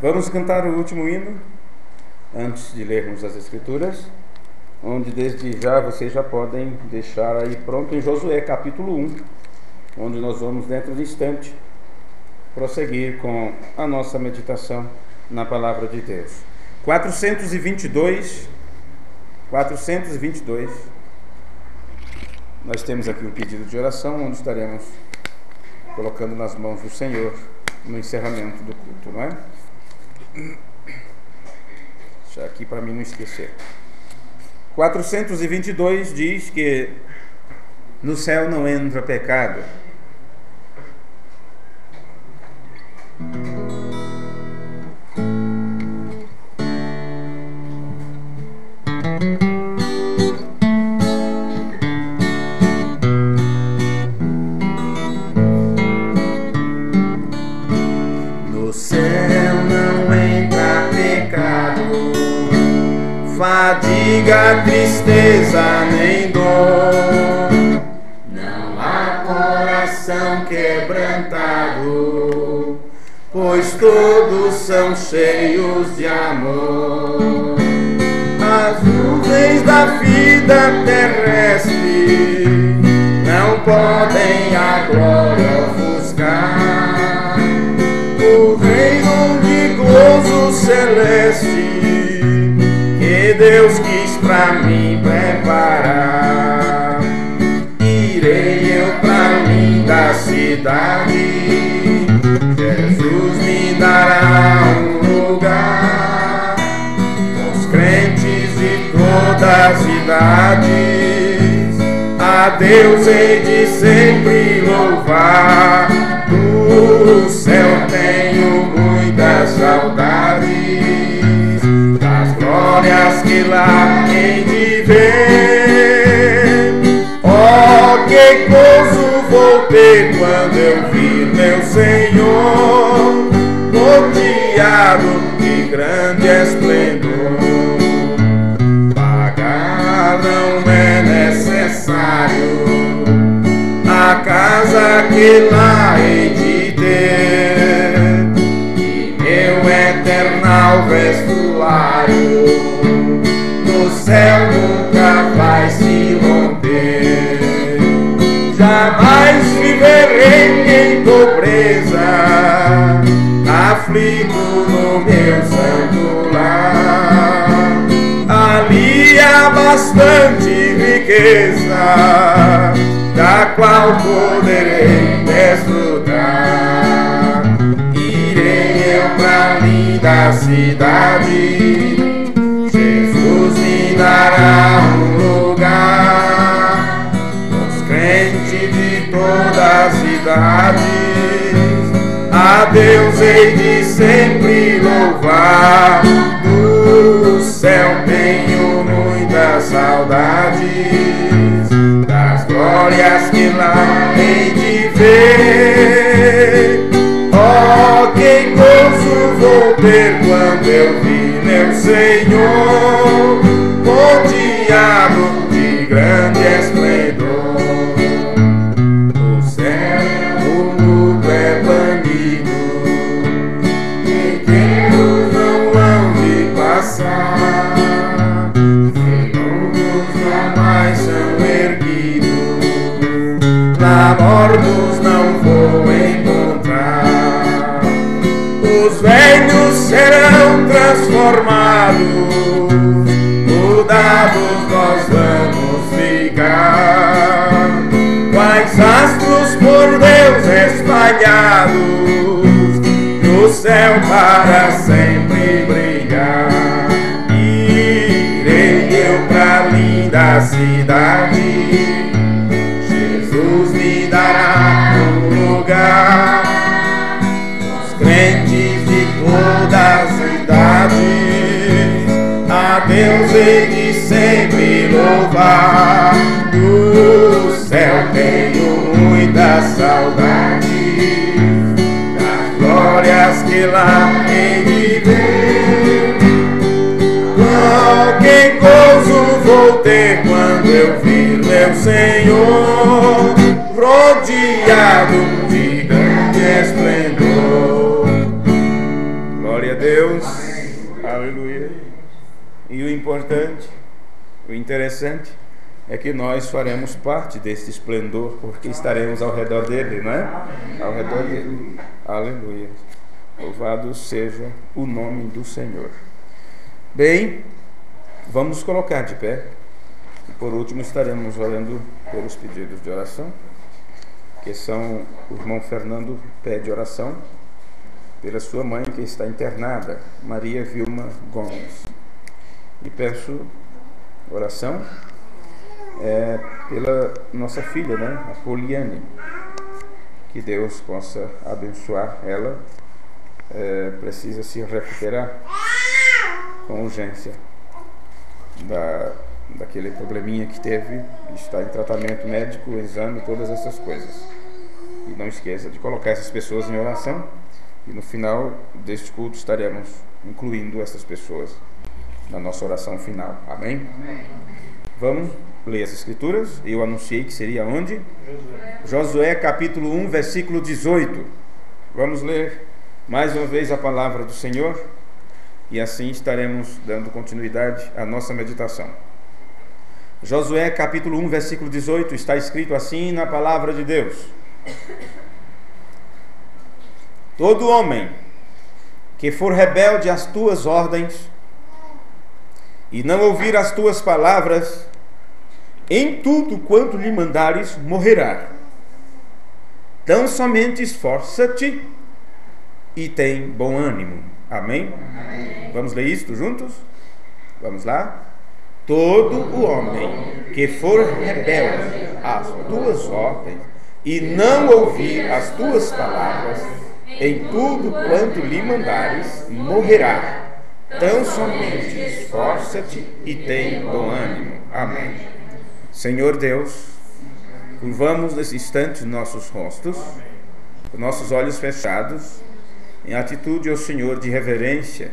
Vamos cantar o último hino antes de lermos as Escrituras, onde desde já vocês já podem deixar aí pronto em Josué capítulo 1, onde nós vamos dentro de instante prosseguir com a nossa meditação na palavra de Deus. 422, nós temos aqui um pedido de oração, onde estaremos colocando nas mãos do Senhor no encerramento do culto, não é? Deixa aqui para mim não esquecer. 422 diz que no céu não entra pecado. Fadiga, tristeza, nem dor. Não há coração quebrantado, pois todos são cheios de amor. As nuvens da vida terrestre não podem a glória ofuscar. O reino de gozo celeste que Deus quis pra mim preparar. Irei eu pra linda cidade, Jesus me dará um lugar. Os crentes de todas as idades, a Deus hei de sempre louvar. Do céu tenho muitas saudades, glórias que lá hei de ver. Oh, que gozo vou ter quando eu vir meu Senhor, rodeado de grande esplendor. Pagar não é necessário a casa que lá hei de ter, e meu eternal vestuário no céu nunca vai se romper. Jamais viverei em pobreza, aflito no meu santo lar. Ali há bastante riqueza, da qual poderei desfrutar. Irei eu pra linda cidade, Jesus me dará um lugar. Os crentes de todas as idades, a Deus hei de sempre louvar. Do céu tenho muitas saudades, das glórias que lá hei de ver. Oh, que gozo vou ter quando eu vi meu Senhor, rodeado de grande esplendor. No céu o lucro é banido, e Deus não hão de passar. Ferros jamais são erguidos, lá mortos não vou encontrar. Os velhos serão transformados, mudados nós vamos ficar. Quais astros por Deus espalhados, no céu para sempre brilhar. Irei eu pra linda cidade, Jesus me dará um lugar. Os crentes de todas as idades, a Deus hei de sempre louvar. Do céu tenho muitas saudades, das glórias que lá hei de ver. Oh, que gozo vou ter quando eu vir meu Senhor, rodeado de grande esplendor. Glória a Deus. Aleluia. E o importante, o interessante, é que nós faremos parte desse esplendor, porque estaremos ao redor dele, não é? Ao redor dele. Aleluia. Louvado seja o nome do Senhor. Bem, vamos nos colocar de pé. E por último estaremos orando pelos pedidos de oração, que são: o irmão Fernando pede oração pela sua mãe, que está internada, Maria Vilma Gomes. E peço oração pela nossa filha, né, a Poliane, que Deus possa abençoar ela. Precisa se recuperar com urgência daquele probleminha que teve, está em tratamento médico, exame, todas essas coisas. E não esqueça de colocar essas pessoas em oração, e no final deste culto estaremos incluindo essas pessoas na nossa oração final. Amém? Amém. Vamos ler as escrituras. Eu anunciei que seria onde? Josué capítulo 1, versículo 18. Vamos ler mais uma vez a palavra do Senhor, e assim estaremos dando continuidade à nossa meditação. Josué capítulo 1, versículo 18, está escrito assim na palavra de Deus: todo homem que for rebelde às tuas ordens e não ouvir as tuas palavras, em tudo quanto lhe mandares, morrerá. Tão somente esforça-te e tem bom ânimo. Amém? Amém. Vamos ler isto juntos? Vamos lá? Todo o homem que for rebelde às tuas ordens e não ouvir as tuas palavras, em tudo quanto lhe mandares, morrerá. Tão somente esforça-te e tem bom ânimo. Amém. Senhor Deus, curvamos nesse instante nossos rostos, nossos olhos fechados, em atitude ao Senhor de reverência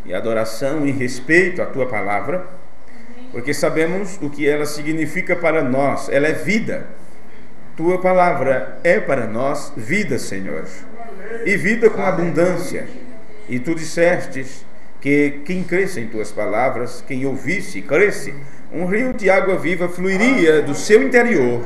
e adoração e respeito à Tua Palavra, porque sabemos o que ela significa para nós. Ela é vida. Tua Palavra é para nós vida, Senhor, e vida com abundância. E Tu dissestes que quem cresce em Tuas palavras, quem ouvisse e cresce, um rio de água viva fluiria do seu interior,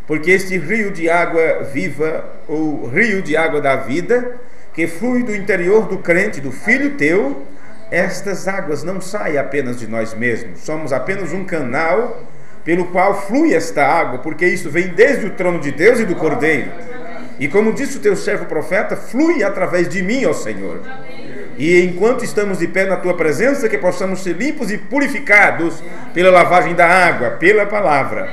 porque este rio de água viva, ou rio de água da vida, que flui do interior do crente, do Filho Teu, estas águas não saem apenas de nós mesmos, somos apenas um canal pelo qual flui esta água, porque isso vem desde o trono de Deus e do Cordeiro. E como disse o Teu servo profeta, flui através de mim, ó Senhor. E enquanto estamos de pé na Tua presença, que possamos ser limpos e purificados pela lavagem da água, pela palavra.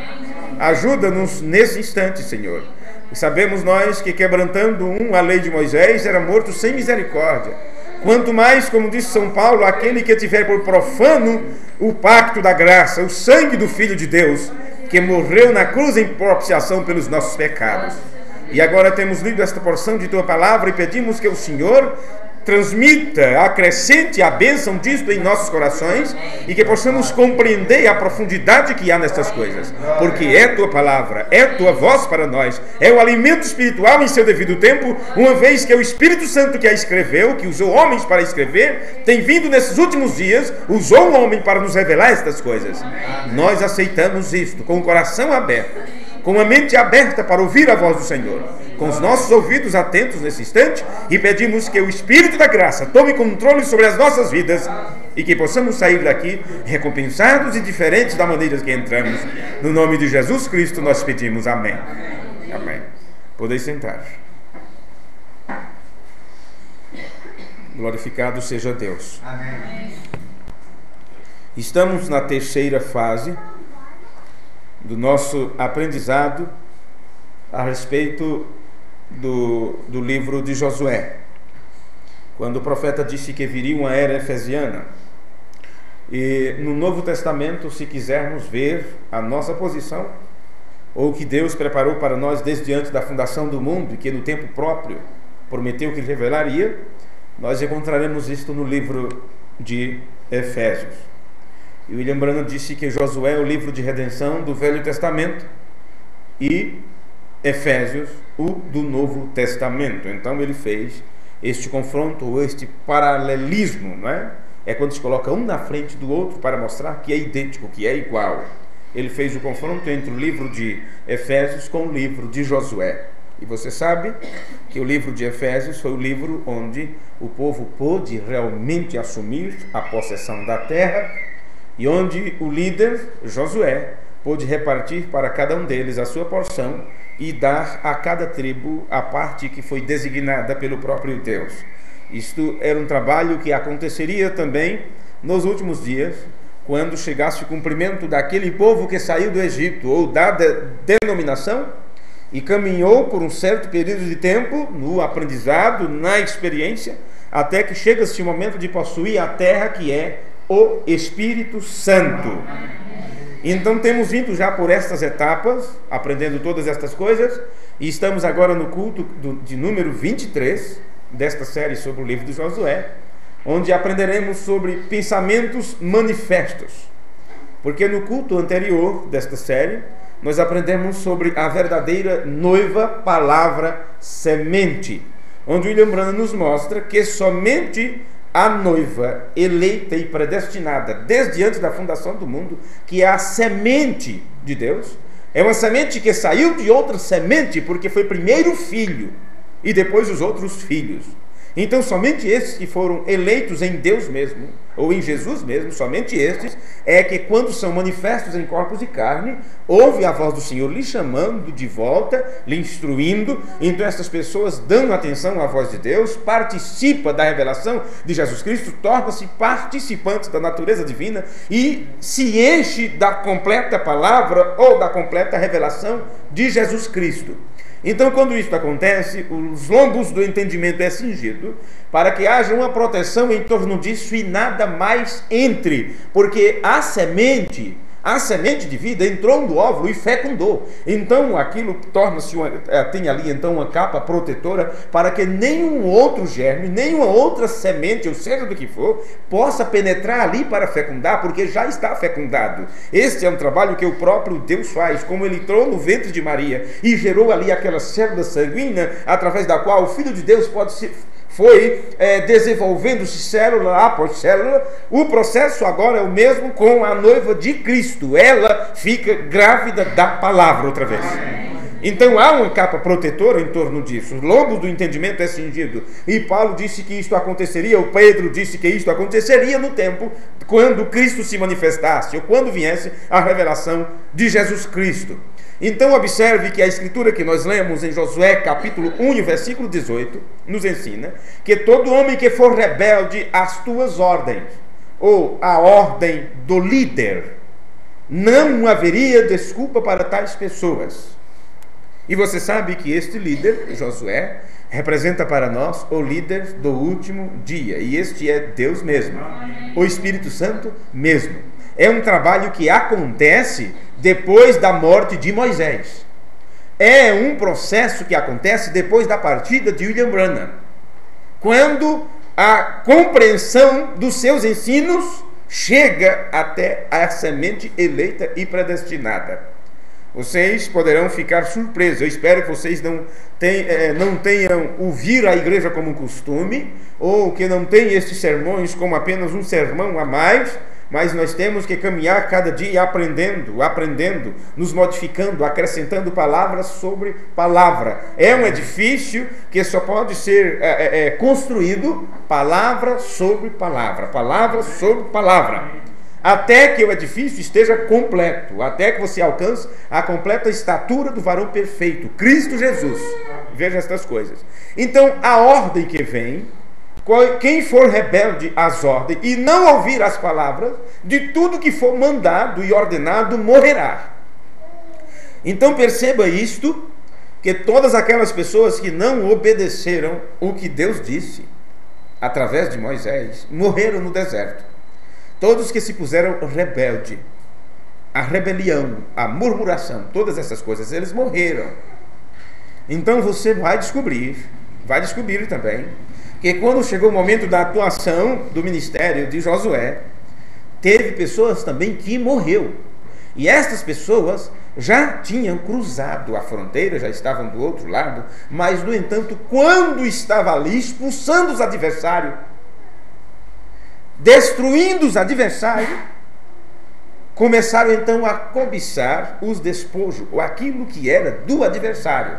Ajuda-nos nesse instante, Senhor. E sabemos nós que, quebrantando a lei de Moisés, era morto sem misericórdia. Quanto mais, como disse São Paulo, aquele que tiver por profano o pacto da graça, o sangue do Filho de Deus, que morreu na cruz em propiciação pelos nossos pecados. E agora temos lido esta porção de Tua palavra e pedimos que o Senhor transmita, acrescente a bênção disto em nossos corações, e que possamos compreender a profundidade que há nestas coisas, porque é Tua palavra, é Tua voz para nós, é o alimento espiritual em seu devido tempo, uma vez que é o Espírito Santo que a escreveu, que usou homens para escrever, tem vindo nesses últimos dias, usou um homem para nos revelar estas coisas. Nós aceitamos isto com o coração aberto, com a mente aberta para ouvir a voz do Senhor, com os nossos ouvidos atentos nesse instante, e pedimos que o Espírito da graça tome controle sobre as nossas vidas e que possamos sair daqui recompensados e diferentes da maneira que entramos. No nome de Jesus Cristo nós pedimos. Amém. Amém. Podeis sentar. Glorificado seja Deus. Amém. Estamos na terceira fase do nosso aprendizado a respeito do livro de Josué, quando o profeta disse que viria uma era efesiana. E no Novo Testamento, se quisermos ver a nossa posição, ou o que Deus preparou para nós desde antes da fundação do mundo, e que no tempo próprio prometeu que revelaria, nós encontraremos isto no livro de Efésios. E William Branham disse que Josué é o livro de redenção do Velho Testamento e Efésios o do Novo Testamento. Então ele fez este confronto, ou este paralelismo, não é? é quando se coloca um na frente do outro para mostrar que é idêntico, que é igual. Ele fez o confronto entre o livro de Efésios com o livro de Josué. E você sabe que o livro de Efésios foi o livro onde o povo pôde realmente assumir a possessão da terra e onde o líder, Josué, pôde repartir para cada um deles a sua porção e dar a cada tribo a parte que foi designada pelo próprio Deus. Isto era um trabalho que aconteceria também nos últimos dias, quando chegasse o cumprimento daquele povo que saiu do Egito, ou da denominação, e caminhou por um certo período de tempo no aprendizado, na experiência, até que chega-se o momento de possuir a terra que é o Espírito Santo. Então temos vindo já por estas etapas, aprendendo todas estas coisas, e estamos agora no culto de número 23 desta série sobre o livro de Josué, onde aprenderemos sobre pensamentos manifestos. Porque no culto anterior desta série, nós aprendemos sobre a verdadeira noiva, palavra, semente, onde William Branham nos mostra que somente a noiva eleita e predestinada desde antes da fundação do mundo, que é a semente de Deus, é uma semente que saiu de outra semente, porque foi primeiro o filho e depois os outros filhos. Então somente esses que foram eleitos em Deus mesmo, ou em Jesus mesmo, somente estes, é que quando são manifestos em corpos de carne, ouve a voz do Senhor lhe chamando de volta, lhe instruindo. Então essas pessoas, dando atenção à voz de Deus, participa da revelação de Jesus Cristo, torna-se participantes da natureza divina e se enche da completa palavra ou da completa revelação de Jesus Cristo. Então, quando isso acontece, os lombos do entendimento é cingido para que haja uma proteção em torno disso e nada mais entre, porque a semente de vida entrou no óvulo e fecundou. Então aquilo torna-se tem ali então uma capa protetora para que nenhum outro germe, nenhuma outra semente, ou seja do que for, possa penetrar ali para fecundar, porque já está fecundado. Este é um trabalho que o próprio Deus faz, como ele entrou no ventre de Maria e gerou ali aquela célula sanguínea através da qual o Filho de Deus foi desenvolvendo-se célula após célula. O processo agora é o mesmo com a noiva de Cristo. Ela fica grávida da palavra outra vez. Então há uma capa protetora em torno disso. Os lombos do entendimento é cingido. E Paulo disse que isto aconteceria, ou Pedro disse que isto aconteceria no tempo quando Cristo se manifestasse, ou quando viesse a revelação de Jesus Cristo. Então observe que a escritura que nós lemos em Josué capítulo 1, versículo 18, nos ensina que todo homem que for rebelde às tuas ordens, ou à ordem do líder, não haveria desculpa para tais pessoas. E você sabe que este líder, Josué, representa para nós o líder do último dia, e este é Deus mesmo, o Espírito Santo mesmo. É um trabalho que acontece depois da morte de Moisés. É um processo que acontece depois da partida de William Branham, quando a compreensão dos seus ensinos chega até a semente eleita e predestinada. Vocês poderão ficar surpresos. Eu espero que vocês não tenham ouvir a igreja como um costume, ou que não tenham estes sermões como apenas um sermão a mais, mas nós temos que caminhar cada dia aprendendo, nos modificando, acrescentando palavras sobre palavra. É um edifício que só pode ser construído palavra sobre palavra, até que o edifício esteja completo, até que você alcance a completa estatura do varão perfeito, Cristo Jesus. Veja estas coisas. Então, a ordem que vem, quem for rebelde às ordens e não ouvir as palavras, de tudo que for mandado e ordenado, morrerá. Então perceba isto, que todas aquelas pessoas que não obedeceram o que Deus disse, através de Moisés, morreram no deserto. Todos que se puseram rebelde, a rebelião, a murmuração, todas essas coisas, eles morreram. Então você vai descobrir também, que quando chegou o momento da atuação do ministério de Josué, teve pessoas também que morreu. E estas pessoas já tinham cruzado a fronteira, já estavam do outro lado, mas, no entanto, quando estava ali expulsando os adversários, destruindo os adversários, começaram então a cobiçar os despojos, ou aquilo que era do adversário.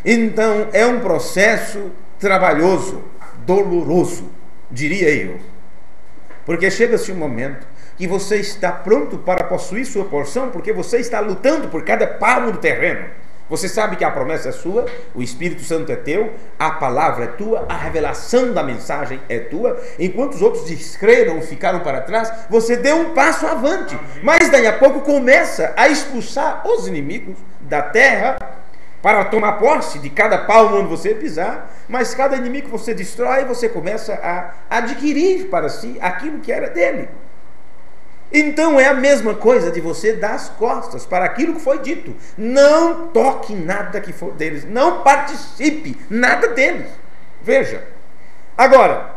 Então é um processo trabalhoso, doloroso, diria eu. Porque chega-se um momento que você está pronto para possuir sua porção, porque você está lutando por cada palmo do terreno. Você sabe que a promessa é sua, o Espírito Santo é teu, a palavra é tua, a revelação da mensagem é tua. Enquanto os outros descreram, ficaram para trás, você deu um passo avante. Mas daí a pouco começa a expulsar os inimigos da terra para tomar posse de cada palmo onde você pisar. Mas cada inimigo que você destrói, você começa a adquirir para si aquilo que era dele. Então é a mesma coisa de você dar as costas para aquilo que foi dito. Não toque nada que for deles, não participe nada deles. Veja, agora,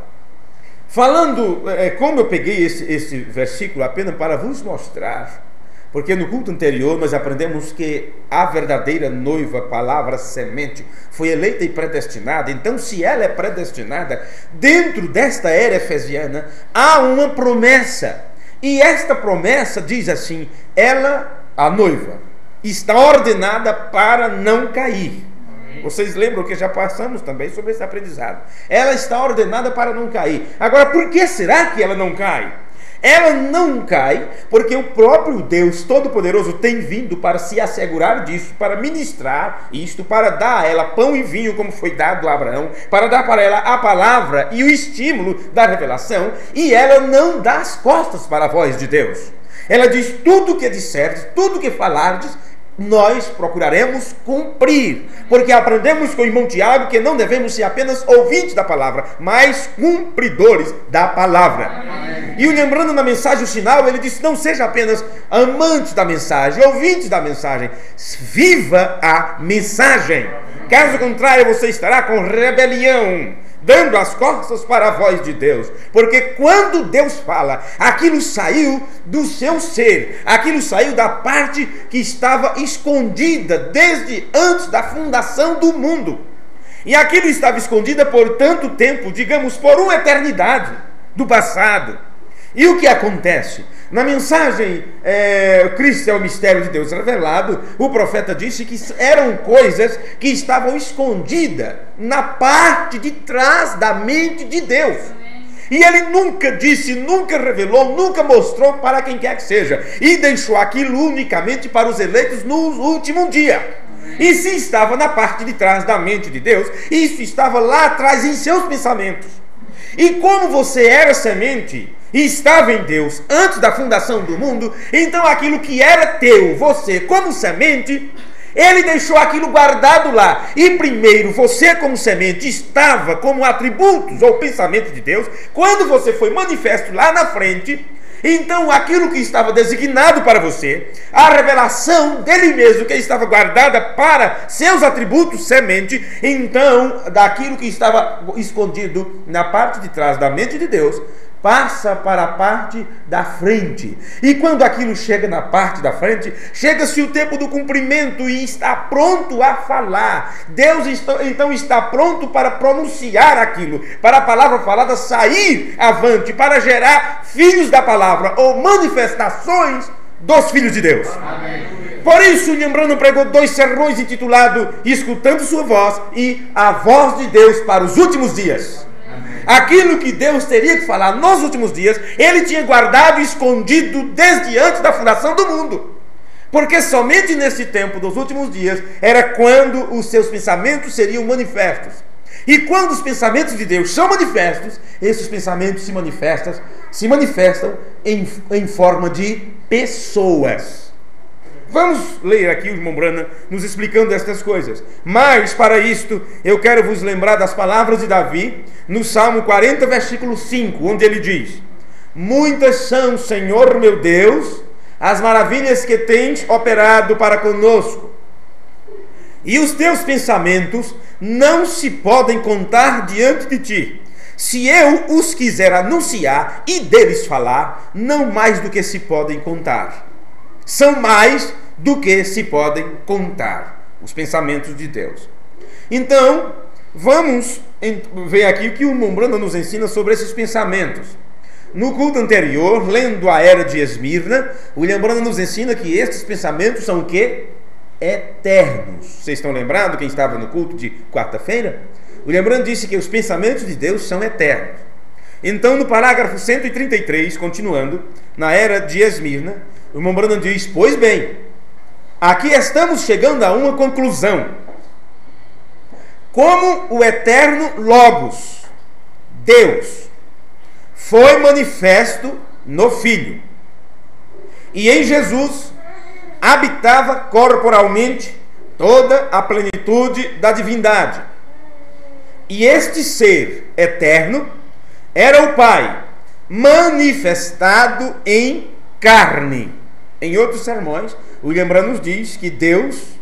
falando, como eu peguei esse versículo apenas para vos mostrar, porque no culto anterior nós aprendemos que a verdadeira noiva, palavra semente, foi eleita e predestinada. Então, se ela é predestinada, dentro desta era efesiana há uma promessa. E esta promessa diz assim: ela, a noiva, está ordenada para não cair. Vocês lembram que já passamos também sobre esse aprendizado. Ela está ordenada para não cair. Agora, por que será que ela não cai? Ela não cai porque o próprio Deus Todo-Poderoso tem vindo para se assegurar disso, para ministrar isto, para dar a ela pão e vinho, como foi dado a Abraão, para dar para ela a palavra e o estímulo da revelação, e ela não dá as costas para a voz de Deus. Ela diz: tudo que disserdes, tudo que falardes, nós procuraremos cumprir, porque aprendemos com o irmão Tiago que não devemos ser apenas ouvintes da palavra, mas cumpridores da palavra. Amém. E lembrando na mensagem final, ele disse: não seja apenas amante da mensagem, ouvinte da mensagem, viva a mensagem. Caso contrário, você estará com rebelião, dando as costas para a voz de Deus. Porque quando Deus fala, aquilo saiu do seu ser, aquilo saiu da parte que estava escondida desde antes da fundação do mundo. E aquilo estava escondida por tanto tempo, digamos por uma eternidade do passado. E o que acontece? Na mensagem Cristo é o mistério de Deus revelado, o profeta disse que eram coisas que estavam escondidas na parte de trás da mente de Deus. E ele nunca disse, nunca revelou, nunca mostrou para quem quer que seja. E deixou aquilo unicamente para os eleitos no último dia. E se estava na parte de trás da mente de Deus, isso estava lá atrás em seus pensamentos. E como você era semente e estava em Deus antes da fundação do mundo, então aquilo que era teu, você como semente, ele deixou aquilo guardado lá. E primeiro você como semente estava como atributos ou pensamento de Deus. Quando você foi manifesto lá na frente, então aquilo que estava designado para você, a revelação dele mesmo que estava guardada para seus atributos semente, então daquilo que estava escondido na parte de trás da mente de Deus, passa para a parte da frente. E quando aquilo chega na parte da frente, chega-se o tempo do cumprimento e está pronto a falar. Deus então está pronto para pronunciar aquilo, para a palavra falada sair avante, para gerar filhos da palavra ou manifestações dos filhos de Deus. Amém. Por isso, lembrando, pregou 2 sermões intitulados Escutando Sua Voz e A Voz de Deus para os Últimos Dias. Aquilo que Deus teria que falar nos últimos dias, ele tinha guardado e escondido desde antes da fundação do mundo. Porque somente nesse tempo dos últimos dias era quando os seus pensamentos seriam manifestos. E quando os pensamentos de Deus são manifestos, esses pensamentos se manifestam em forma de pessoas. Vamos ler aqui o irmão Branham nos explicando estas coisas. Mas para isto eu quero vos lembrar das palavras de Davi no Salmo 40, versículo 5, onde ele diz: muitas são, Senhor meu Deus, as maravilhas que tens operado para conosco, e os teus pensamentos não se podem contar diante de ti. Se eu os quiser anunciar e deles falar, não mais do que se podem contar. São mais do que se podem contar os pensamentos de Deus. Então, vamos ver aqui o que o irmão Branham nos ensina sobre esses pensamentos. No culto anterior, lendo a Era de Esmirna, William Branham nos ensina que estes pensamentos são o quê? Eternos. Vocês estão lembrados, quem estava no culto de quarta-feira? William Branham disse que os pensamentos de Deus são eternos. Então, no parágrafo 133, continuando, na Era de Esmirna, o irmão Branham diz: pois bem, aqui estamos chegando a uma conclusão. Como o eterno Logos, Deus, foi manifesto no Filho, e em Jesus habitava corporalmente toda a plenitude da divindade, e este ser eterno era o Pai manifestado em carne. Em outros sermões, William Branham nos diz que Deus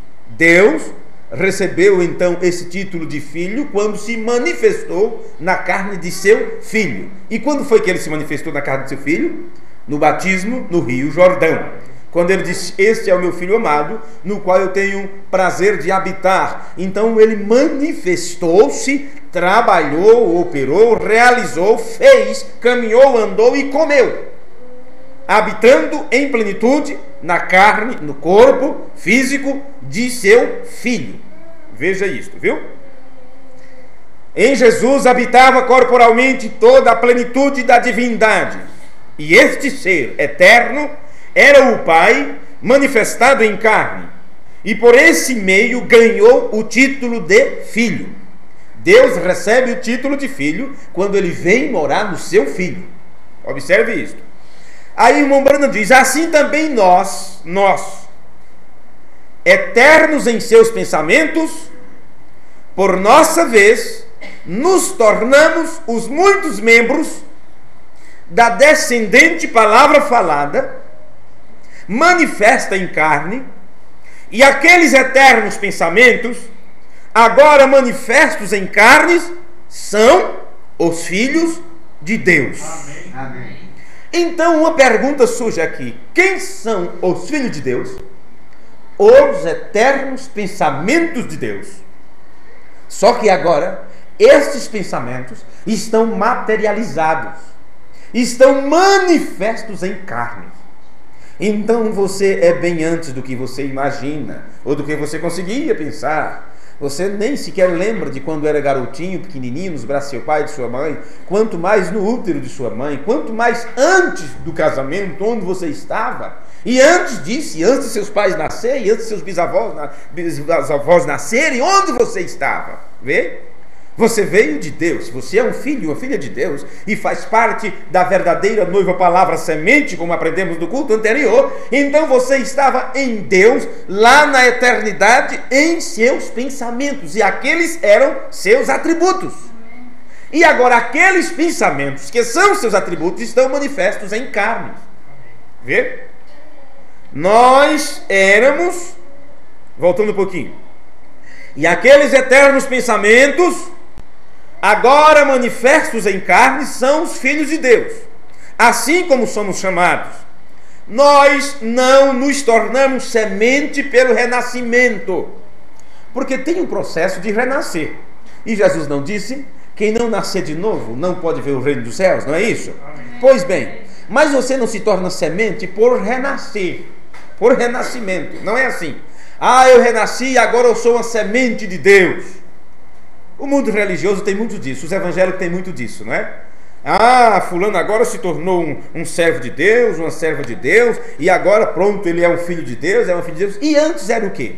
recebeu então esse título de filho quando se manifestou na carne de seu filho. E quando foi que ele se manifestou na carne de seu filho? No batismo no Rio Jordão, quando ele disse: este é o meu filho amado, no qual eu tenho prazer de habitar. Então ele manifestou-se, trabalhou, operou, realizou, fez, caminhou, andou e comeu, habitando em plenitude na carne, no corpo físico de seu filho. Veja isto, viu? Em Jesus habitava corporalmente toda a plenitude da divindade, e este ser eterno era o Pai manifestado em carne, e por esse meio ganhou o título de filho. Deus recebe o título de filho quando ele vem morar no seu filho. Observe isto. Aí o irmão Branham diz: assim também nós, eternos em seus pensamentos, por nossa vez, nos tornamos os muitos membros da descendente palavra falada, manifesta em carne, e aqueles eternos pensamentos, agora manifestos em carnes, são os filhos de Deus. Amém. Amém. Então uma pergunta surge aqui: quem são os filhos de Deus? Os eternos pensamentos de Deus. Só que agora estes pensamentos estão materializados, estão manifestos em carne. Então você é bem antes do que você imagina, ou do que você conseguia pensar. Você nem sequer lembra de quando era garotinho, pequenininho, nos braços de seu pai e de sua mãe, quanto mais no útero de sua mãe, quanto mais antes do casamento, onde você estava, e antes disso, e antes de seus pais nascerem, e antes de seus bisavós nascerem, onde você estava. Vê? Você veio de Deus, você é um filho, uma filha de Deus, e faz parte da verdadeira noiva palavra semente, como aprendemos no culto anterior. Então você estava em Deus, lá na eternidade, em seus pensamentos, e aqueles eram seus atributos. E agora aqueles pensamentos que são seus atributos estão manifestos em carne. Vê? Nós éramos, voltando um pouquinho, e aqueles eternos pensamentos, agora manifestos em carne, são os filhos de Deus. Assim como somos chamados, nós não nos tornamos semente pelo renascimento, porque tem um processo de renascer. E Jesus não disse: quem não nascer de novo não pode ver o reino dos céus, não é isso? Amém. Pois bem, mas você não se torna semente por renascer, por renascimento. Não é assim: ah, eu renasci e agora eu sou uma semente de Deus. O mundo religioso tem muito disso, os evangélicos têm muito disso, não é? Ah, fulano agora se tornou um servo de Deus, uma serva de Deus, e agora pronto, ele é um filho de Deus, é uma filha de Deus. E antes era o quê?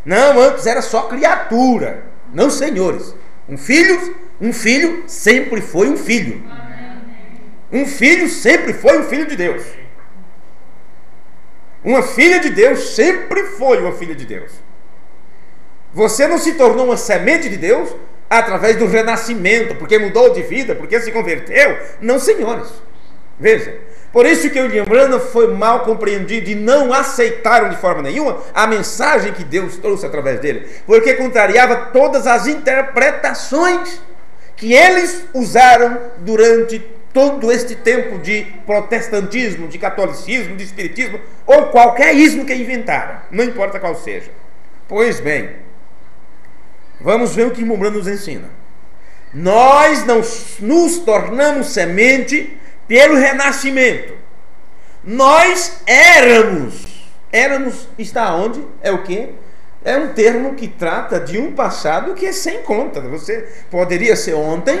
Não, antes era só criatura. Não, senhores. Um filho sempre foi um filho. Um filho sempre foi um filho de Deus. Uma filha de Deus sempre foi uma filha de Deus. Você não se tornou uma semente de Deus através do renascimento, porque mudou de vida, porque se converteu. Não, senhores. Veja, por isso que o William Branham foi mal compreendido e não aceitaram de forma nenhuma a mensagem que Deus trouxe através dele, porque contrariava todas as interpretações que eles usaram durante todo este tempo de protestantismo, de catolicismo, de espiritismo, ou qualquer ismo que inventaram, não importa qual seja. Pois bem, vamos ver o que o irmão Branham nos ensina. Nós não nos tornamos semente pelo renascimento. Nós éramos está onde? É o quê? É um termo que trata de um passado que é sem conta. Você poderia ser ontem,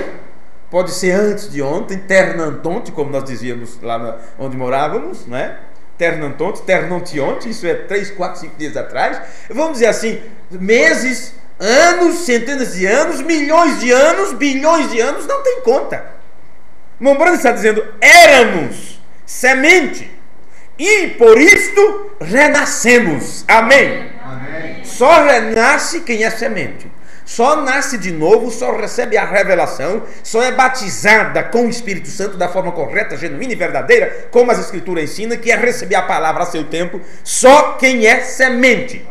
pode ser antes de ontem, ternantonte, como nós dizíamos lá onde morávamos, né? Ternantonte, ternontionte, isso é 3, 4, 5 dias atrás. Vamos dizer assim, meses, anos, centenas de anos, milhões de anos, bilhões de anos, não tem conta. Mombrando está dizendo, éramos semente, e por isto renascemos. Amém? Amém. Só renasce quem é semente. Só nasce de novo, só recebe a revelação, só é batizada com o Espírito Santo da forma correta, genuína e verdadeira, como as Escrituras ensinam, que é receber a palavra a seu tempo. Só quem é semente.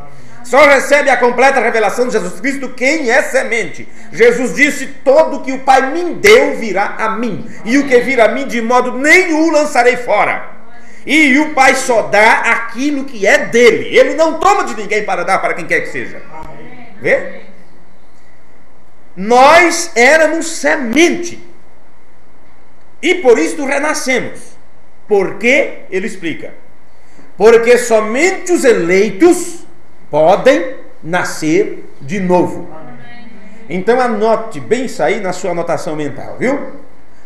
Só recebe a completa revelação de Jesus Cristo quem é semente. Jesus disse, todo que o Pai me deu virá a mim, e o que vir a mim de modo nenhum lançarei fora. E o Pai só dá aquilo que é dele. Ele não toma de ninguém para dar para quem quer que seja. Vê? Nós éramos semente, e por isso renascemos. Por quê? Ele explica. Porque somente os eleitos podem nascer de novo. Então anote bem isso aí na sua anotação mental, viu?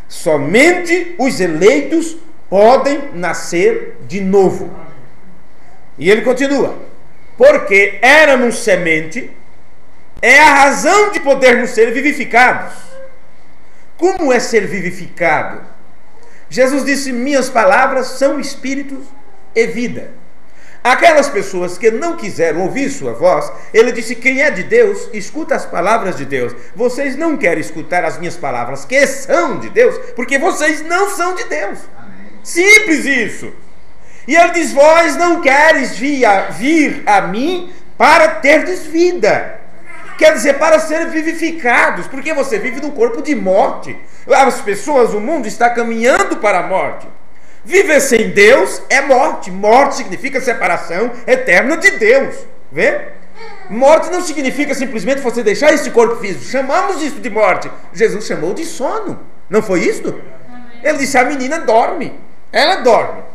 Somente os eleitos podem nascer de novo. E ele continua. Porque éramos semente, é a razão de podermos ser vivificados. Como é ser vivificado? Jesus disse, minhas palavras são espíritos e vida. Aquelas pessoas que não quiseram ouvir sua voz, ele disse, quem é de Deus, escuta as palavras de Deus. Vocês não querem escutar as minhas palavras, que são de Deus, porque vocês não são de Deus. Simples isso. E ele diz, vós não queres vir a mim para terdes vida. Quer dizer, para ser vivificados, porque você vive num corpo de morte. As pessoas, o mundo está caminhando para a morte. Viver sem Deus é morte. Morte significa separação eterna de Deus. Vê? Morte não significa simplesmente você deixar esse corpo físico. Chamamos isso de morte. Jesus chamou de sono. Não foi isto? Ele disse, a menina dorme. Ela dorme.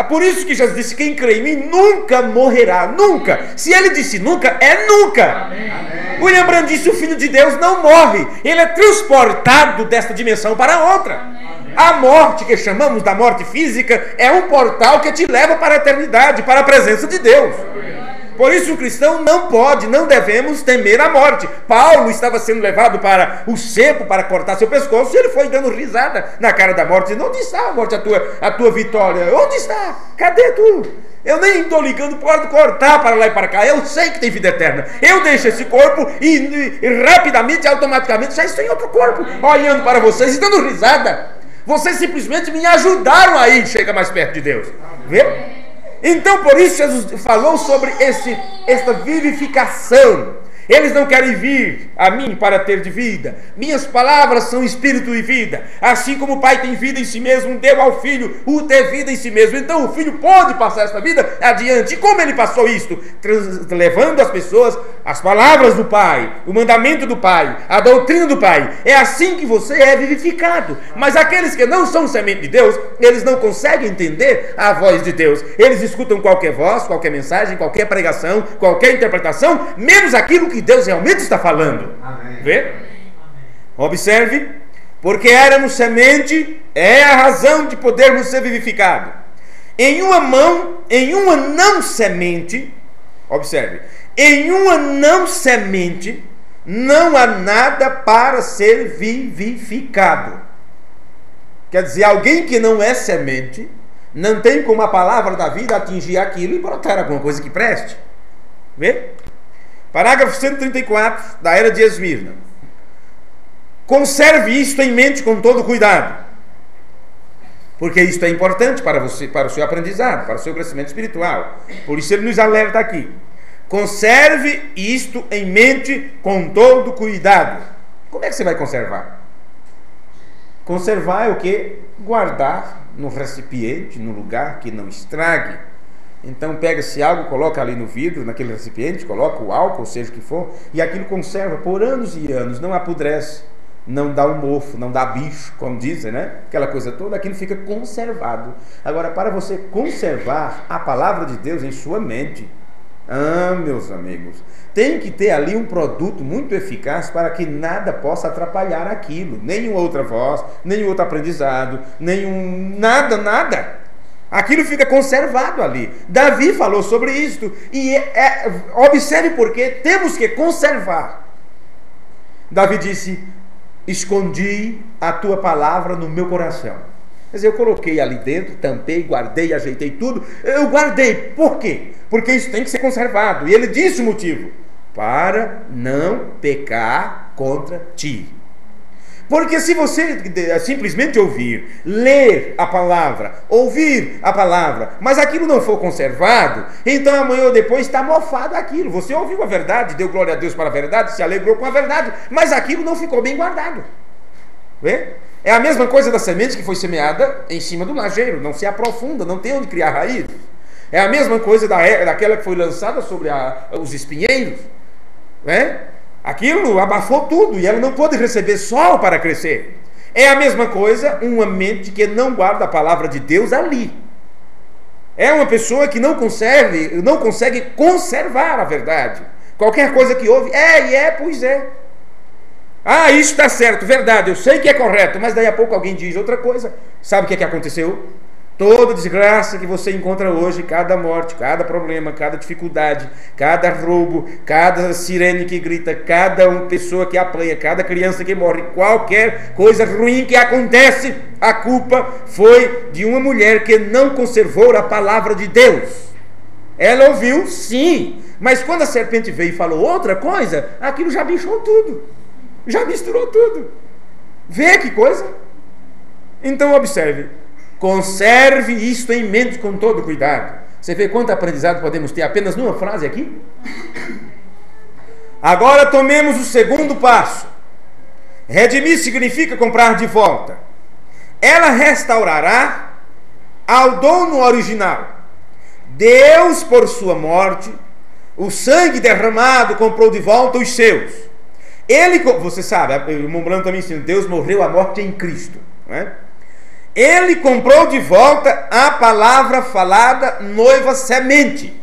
Por isso que Jesus disse, quem crê em mim nunca morrerá. Nunca. Se ele disse nunca, é nunca. Amém. William Branham disse, o Filho de Deus não morre. Ele é transportado desta dimensão para outra. Amém. A morte que chamamos da morte física é um portal que te leva para a eternidade, para a presença de Deus. Por isso o cristão não pode, não devemos temer a morte. Paulo estava sendo levado para o cepo para cortar seu pescoço, e ele foi dando risada na cara da morte, dizendo, onde está a morte, a tua vitória? Onde está? Cadê tu? Eu nem estou ligando, pode cortar para lá e para cá. Eu sei que tem vida eterna. Eu deixo esse corpo e rapidamente, automaticamente, já estou em outro corpo, olhando para vocês e dando risada. Vocês simplesmente me ajudaram a ir chegar mais perto de Deus. Vê? Então por isso Jesus falou sobre esta vivificação. Eles não querem vir a mim para ter de vida. Minhas palavras são espírito e vida. Assim como o Pai tem vida em si mesmo, deu ao Filho o ter vida em si mesmo. Então o Filho pode passar esta vida adiante. E como ele passou isto? Levando as pessoas as palavras do Pai, o mandamento do Pai, a doutrina do Pai. É assim que você é vivificado. Mas aqueles que não são semente de Deus, eles não conseguem entender a voz de Deus. Eles escutam qualquer voz, qualquer mensagem, qualquer pregação, qualquer interpretação, menos aquilo que Deus realmente está falando. Amém. Vê? Amém. Observe, porque éramos semente, é a razão de podermos ser vivificados. Em uma não semente, observe, em uma não semente não há nada para ser vivificado. Quer dizer, alguém que não é semente não tem como a palavra da vida atingir aquilo e brotar alguma coisa que preste. Vê? Parágrafo 134 da Era de Esmirna. Conserve isto em mente com todo cuidado, porque isto é importante para você, para o seu aprendizado, para o seu crescimento espiritual. Por isso ele nos alerta aqui. Conserve isto em mente com todo cuidado. Como é que você vai conservar? Conservar é o quê? Guardar no recipiente, no lugar que não estrague. Então pega-se algo, coloca ali no vidro, naquele recipiente, coloca o álcool, seja o que for, e aquilo conserva por anos e anos, não apodrece, não dá um mofo, não dá bicho, como dizem, né? Aquela coisa toda, aquilo fica conservado. Agora, para você conservar a palavra de Deus em sua mente, meus amigos, tem que ter ali um produto muito eficaz para que nada possa atrapalhar aquilo. Nenhuma outra voz, nenhum outro aprendizado, nada. Aquilo fica conservado ali. Davi falou sobre isto. E observe porque temos que conservar. Davi disse: escondi a tua palavra no meu coração. Quer dizer, eu coloquei ali dentro, tampei, guardei, ajeitei tudo. Eu guardei. Por quê? Porque isso tem que ser conservado. E ele disse o motivo: para não pecar contra ti. Porque se você simplesmente ler a palavra, ouvir a palavra, mas aquilo não for conservado, então amanhã ou depois está mofado aquilo. Você ouviu a verdade, deu glória a Deus para a verdade, se alegrou com a verdade, mas aquilo não ficou bem guardado. Vê? É a mesma coisa da semente que foi semeada em cima do lajeiro, não se aprofunda, não tem onde criar raiz. É a mesma coisa daquela que foi lançada sobre os espinheiros. Né? Aquilo abafou tudo e ela não pôde receber sol para crescer. É a mesma coisa uma mente que não guarda a palavra de Deus ali. É uma pessoa que não consegue conservar a verdade. Qualquer coisa que ouve, pois é. Isso está certo, verdade, eu sei que é correto, mas daí a pouco alguém diz outra coisa. Sabe o que aconteceu? Toda desgraça que você encontra hoje, cada morte, cada problema, cada dificuldade, cada roubo, cada sirene que grita, cada pessoa que apanha, cada criança que morre, qualquer coisa ruim que acontece, a culpa foi de uma mulher que não conservou a palavra de Deus. Ela ouviu, sim, mas quando a serpente veio e falou outra coisa, aquilo já bichou tudo, já misturou tudo. Vê que coisa? Então observe. Conserve isto em mente com todo cuidado. Você vê quanto aprendizado podemos ter apenas numa frase aqui? Agora tomemos o segundo passo. Redimir significa comprar de volta. Ela restaurará ao dono original. Deus, por sua morte, o sangue derramado, comprou de volta os seus. Você sabe, o Mombrano também ensina, Deus morreu a morte em Cristo, não é? Ele comprou de volta a palavra falada, noiva semente.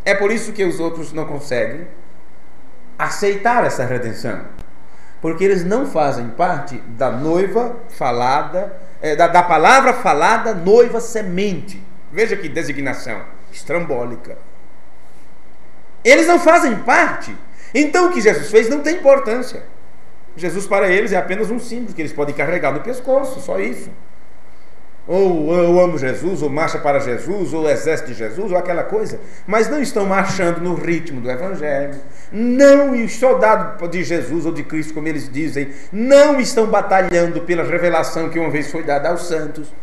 É por isso que os outros não conseguem aceitar essa redenção. Porque eles não fazem parte da noiva falada, da palavra falada, noiva semente. Veja que designação estrambólica. Eles não fazem parte. Então o que Jesus fez não tem importância. Jesus para eles é apenas um símbolo que eles podem carregar no pescoço, só isso. Ou eu amo Jesus, ou marcha para Jesus, ou exército de Jesus, ou aquela coisa, mas não estão marchando no ritmo do Evangelho, não, e os soldados de Jesus ou de Cristo, como eles dizem, não estão batalhando pela revelação que uma vez foi dada aos santos.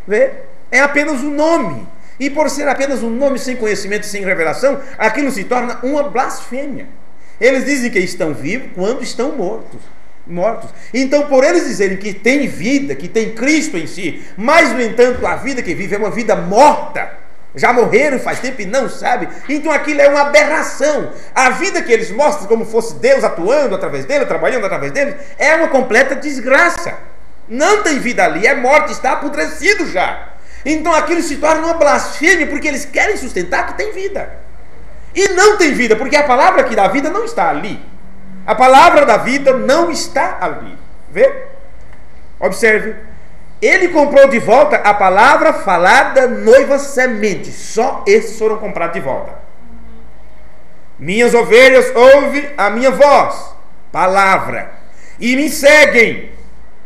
Vê? É apenas um nome, e por ser apenas um nome sem conhecimento e sem revelação, aquilo se torna uma blasfêmia. Eles dizem que estão vivos quando estão mortos. Então, por eles dizerem que tem vida, que tem Cristo em si, mas no entanto a vida que vive é uma vida morta, já morreram faz tempo e não sabe, então aquilo é uma aberração. A vida que eles mostram como fosse Deus atuando através dele, trabalhando através deles, é uma completa desgraça. Não tem vida ali, é morte, está apodrecido já. Então aquilo se torna uma blasfêmia, porque eles querem sustentar que tem vida, e não tem vida, porque a palavra que dá vida não está ali. A palavra da vida não está ali. Vê? Observe. Ele comprou de volta a palavra falada, noiva semente. Só esses foram comprados de volta. Minhas ovelhas ouvem a minha voz, palavra, e me seguem.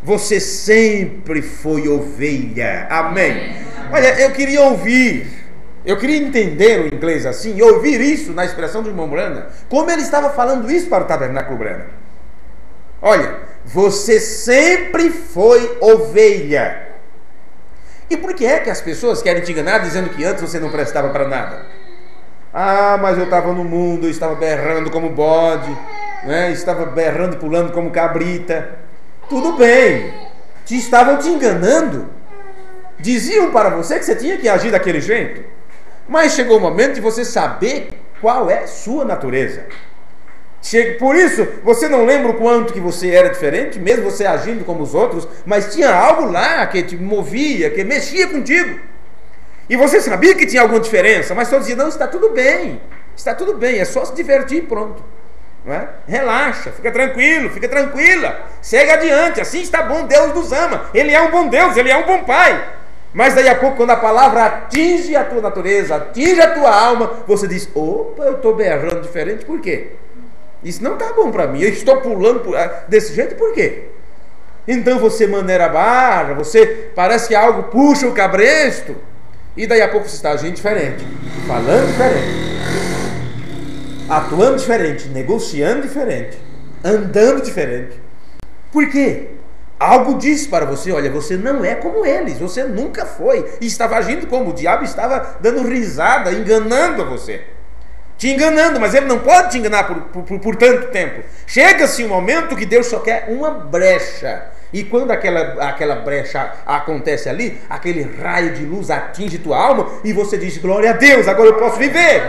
Você sempre foi ovelha. Amém. Olha, eu queria entender o inglês assim, e ouvir isso na expressão de irmão Brana, como ele estava falando isso para o Tabernáculo Brana. Olha, você sempre foi ovelha. E por que é que as pessoas querem te enganar dizendo que antes você não prestava para nada? Mas eu estava no mundo, eu estava berrando como bode, né? Estava berrando e pulando como cabrita. Tudo bem, estavam te enganando. Diziam para você que você tinha que agir daquele jeito. Mas chegou o momento de você saber qual é sua natureza. Por isso, você não lembra o quanto que você era diferente, mesmo você agindo como os outros, mas tinha algo lá que te movia, que mexia contigo. E você sabia que tinha alguma diferença, mas só dizia, não, está tudo bem, é só se divertir e pronto. Não é? Relaxa, fica tranquilo, fica tranquila, segue adiante, assim está bom, Deus nos ama, Ele é um bom Deus, Ele é um bom Pai. Mas daí a pouco, quando a palavra atinge a tua natureza, atinge a tua alma, você diz, opa, eu estou berrando diferente, por quê? Isso não está bom para mim, eu estou pulando desse jeito, por quê? Então você maneira barra, você parece que algo puxa o cabresto, e daí a pouco você está agindo diferente, falando diferente, atuando diferente, negociando diferente, andando diferente. Por quê? Algo diz para você, olha, você não é como eles, você nunca foi, e estava agindo como o diabo estava dando risada, enganando você. Te enganando, mas ele não pode te enganar por tanto tempo. Chega-se um momento que Deus só quer uma brecha. E quando aquela brecha acontece ali, aquele raio de luz atinge tua alma e você diz, glória a Deus, agora eu posso viver.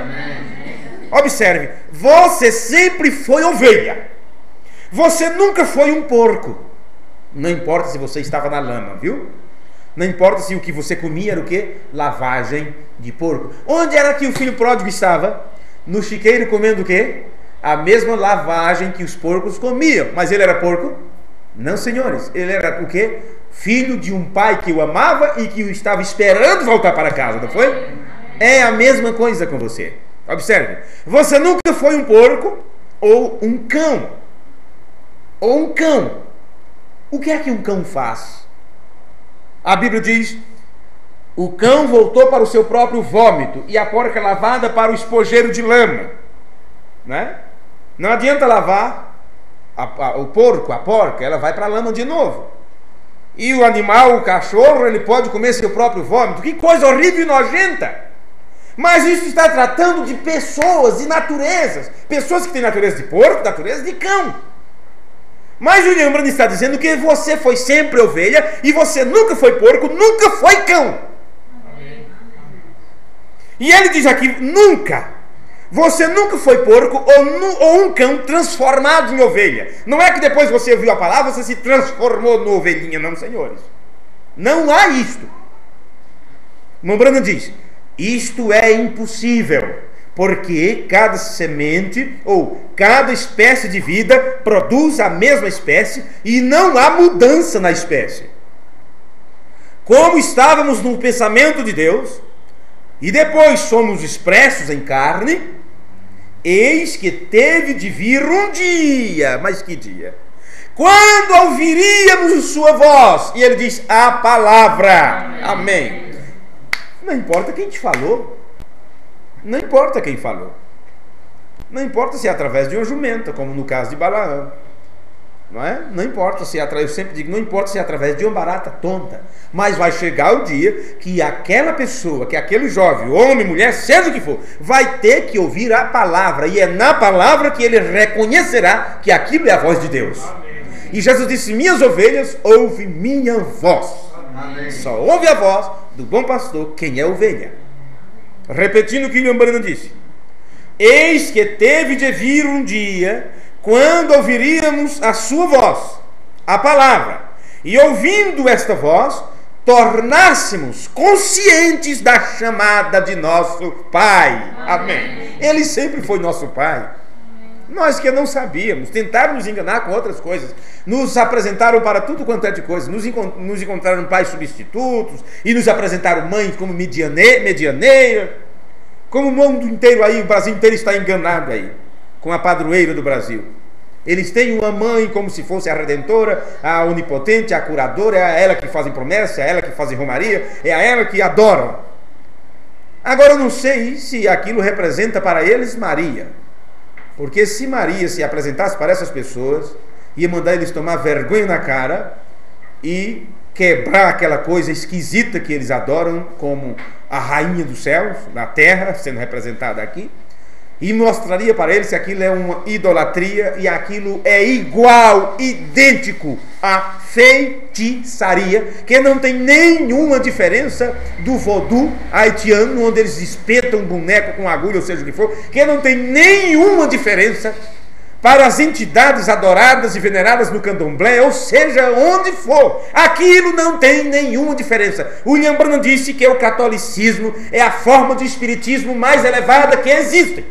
Observe, você sempre foi ovelha. Você nunca foi um porco. Não importa se você estava na lama, viu? Não importa se o que você comia era o quê? Lavagem de porco. Onde era que o filho pródigo estava? No chiqueiro comendo o quê? A mesma lavagem que os porcos comiam. Mas ele era porco? Não, senhores. Ele era o quê? Filho de um pai que o amava e que o estava esperando voltar para casa, não foi? É a mesma coisa com você. Observe. Você nunca foi um porco ou um cão. Ou um cão. O que é que um cão faz? A Bíblia diz... O cão voltou para o seu próprio vômito e a porca lavada para o espojeiro de lama. Né? Não adianta lavar o porco, a porca, ela vai para a lama de novo. E o animal, o cachorro, ele pode comer seu próprio vômito. Que coisa horrível e nojenta! Mas isso está tratando de pessoas, de naturezas. Pessoas que têm natureza de porco, natureza de cão. Mas William Branham está dizendo que você foi sempre ovelha e você nunca foi porco, nunca foi cão. E ele diz aqui, nunca. Você nunca foi porco ou um cão transformado em ovelha. Não é que depois que você ouviu a palavra, você se transformou no ovelhinha, não, senhores. Não há isto. Branham diz, isto é impossível, porque cada semente ou cada espécie de vida produz a mesma espécie e não há mudança na espécie. Como estávamos no pensamento de Deus, e depois somos expressos em carne, eis que teve de vir um dia, mas que dia? Quando ouviríamos sua voz, e ele diz, a palavra, amém. Não importa quem te falou, não importa quem falou, não importa se é através de uma jumenta, como no caso de Balaão, não é? Não importa se é através, eu sempre digo, não importa se é através de uma barata tonta, mas vai chegar o dia que aquela pessoa, que aquele jovem, homem, mulher, seja o que for, vai ter que ouvir a palavra, e é na palavra que ele reconhecerá que aquilo é a voz de Deus. Amém. E Jesus disse, minhas ovelhas ouvem minha voz. Amém. Só ouve a voz do bom pastor quem é ovelha. Repetindo o que William Branham disse, eis que teve de vir um dia, quando ouviríamos a sua voz, a palavra, e ouvindo esta voz, tornássemos conscientes da chamada de nosso Pai. Amém. Ele sempre foi nosso Pai. Nós que não sabíamos, tentaram nos enganar com outras coisas, nos apresentaram para tudo quanto é de coisa, nos encontraram pais substitutos, e nos apresentaram mães como medianeira, como o mundo inteiro aí, o Brasil inteiro está enganado aí, com a padroeira do Brasil. Eles têm uma mãe como se fosse a Redentora, a Onipotente, a Curadora, é a ela que fazem promessa, é a ela que fazem romaria, é a ela que adoram. Agora eu não sei se aquilo representa para eles Maria, porque se Maria se apresentasse para essas pessoas, ia mandar eles tomar vergonha na cara e quebrar aquela coisa esquisita que eles adoram como a rainha dos céus, na terra, sendo representada aqui, e mostraria para eles que aquilo é uma idolatria e aquilo é igual, idêntico à feitiçaria, que não tem nenhuma diferença do voodoo haitiano, onde eles espetam um boneco com agulha, ou seja o que for, que não tem nenhuma diferença, para as entidades adoradas e veneradas no candomblé, ou seja, onde for, aquilo não tem nenhuma diferença. William Branham disse que o catolicismo é a forma de espiritismo mais elevada que existe.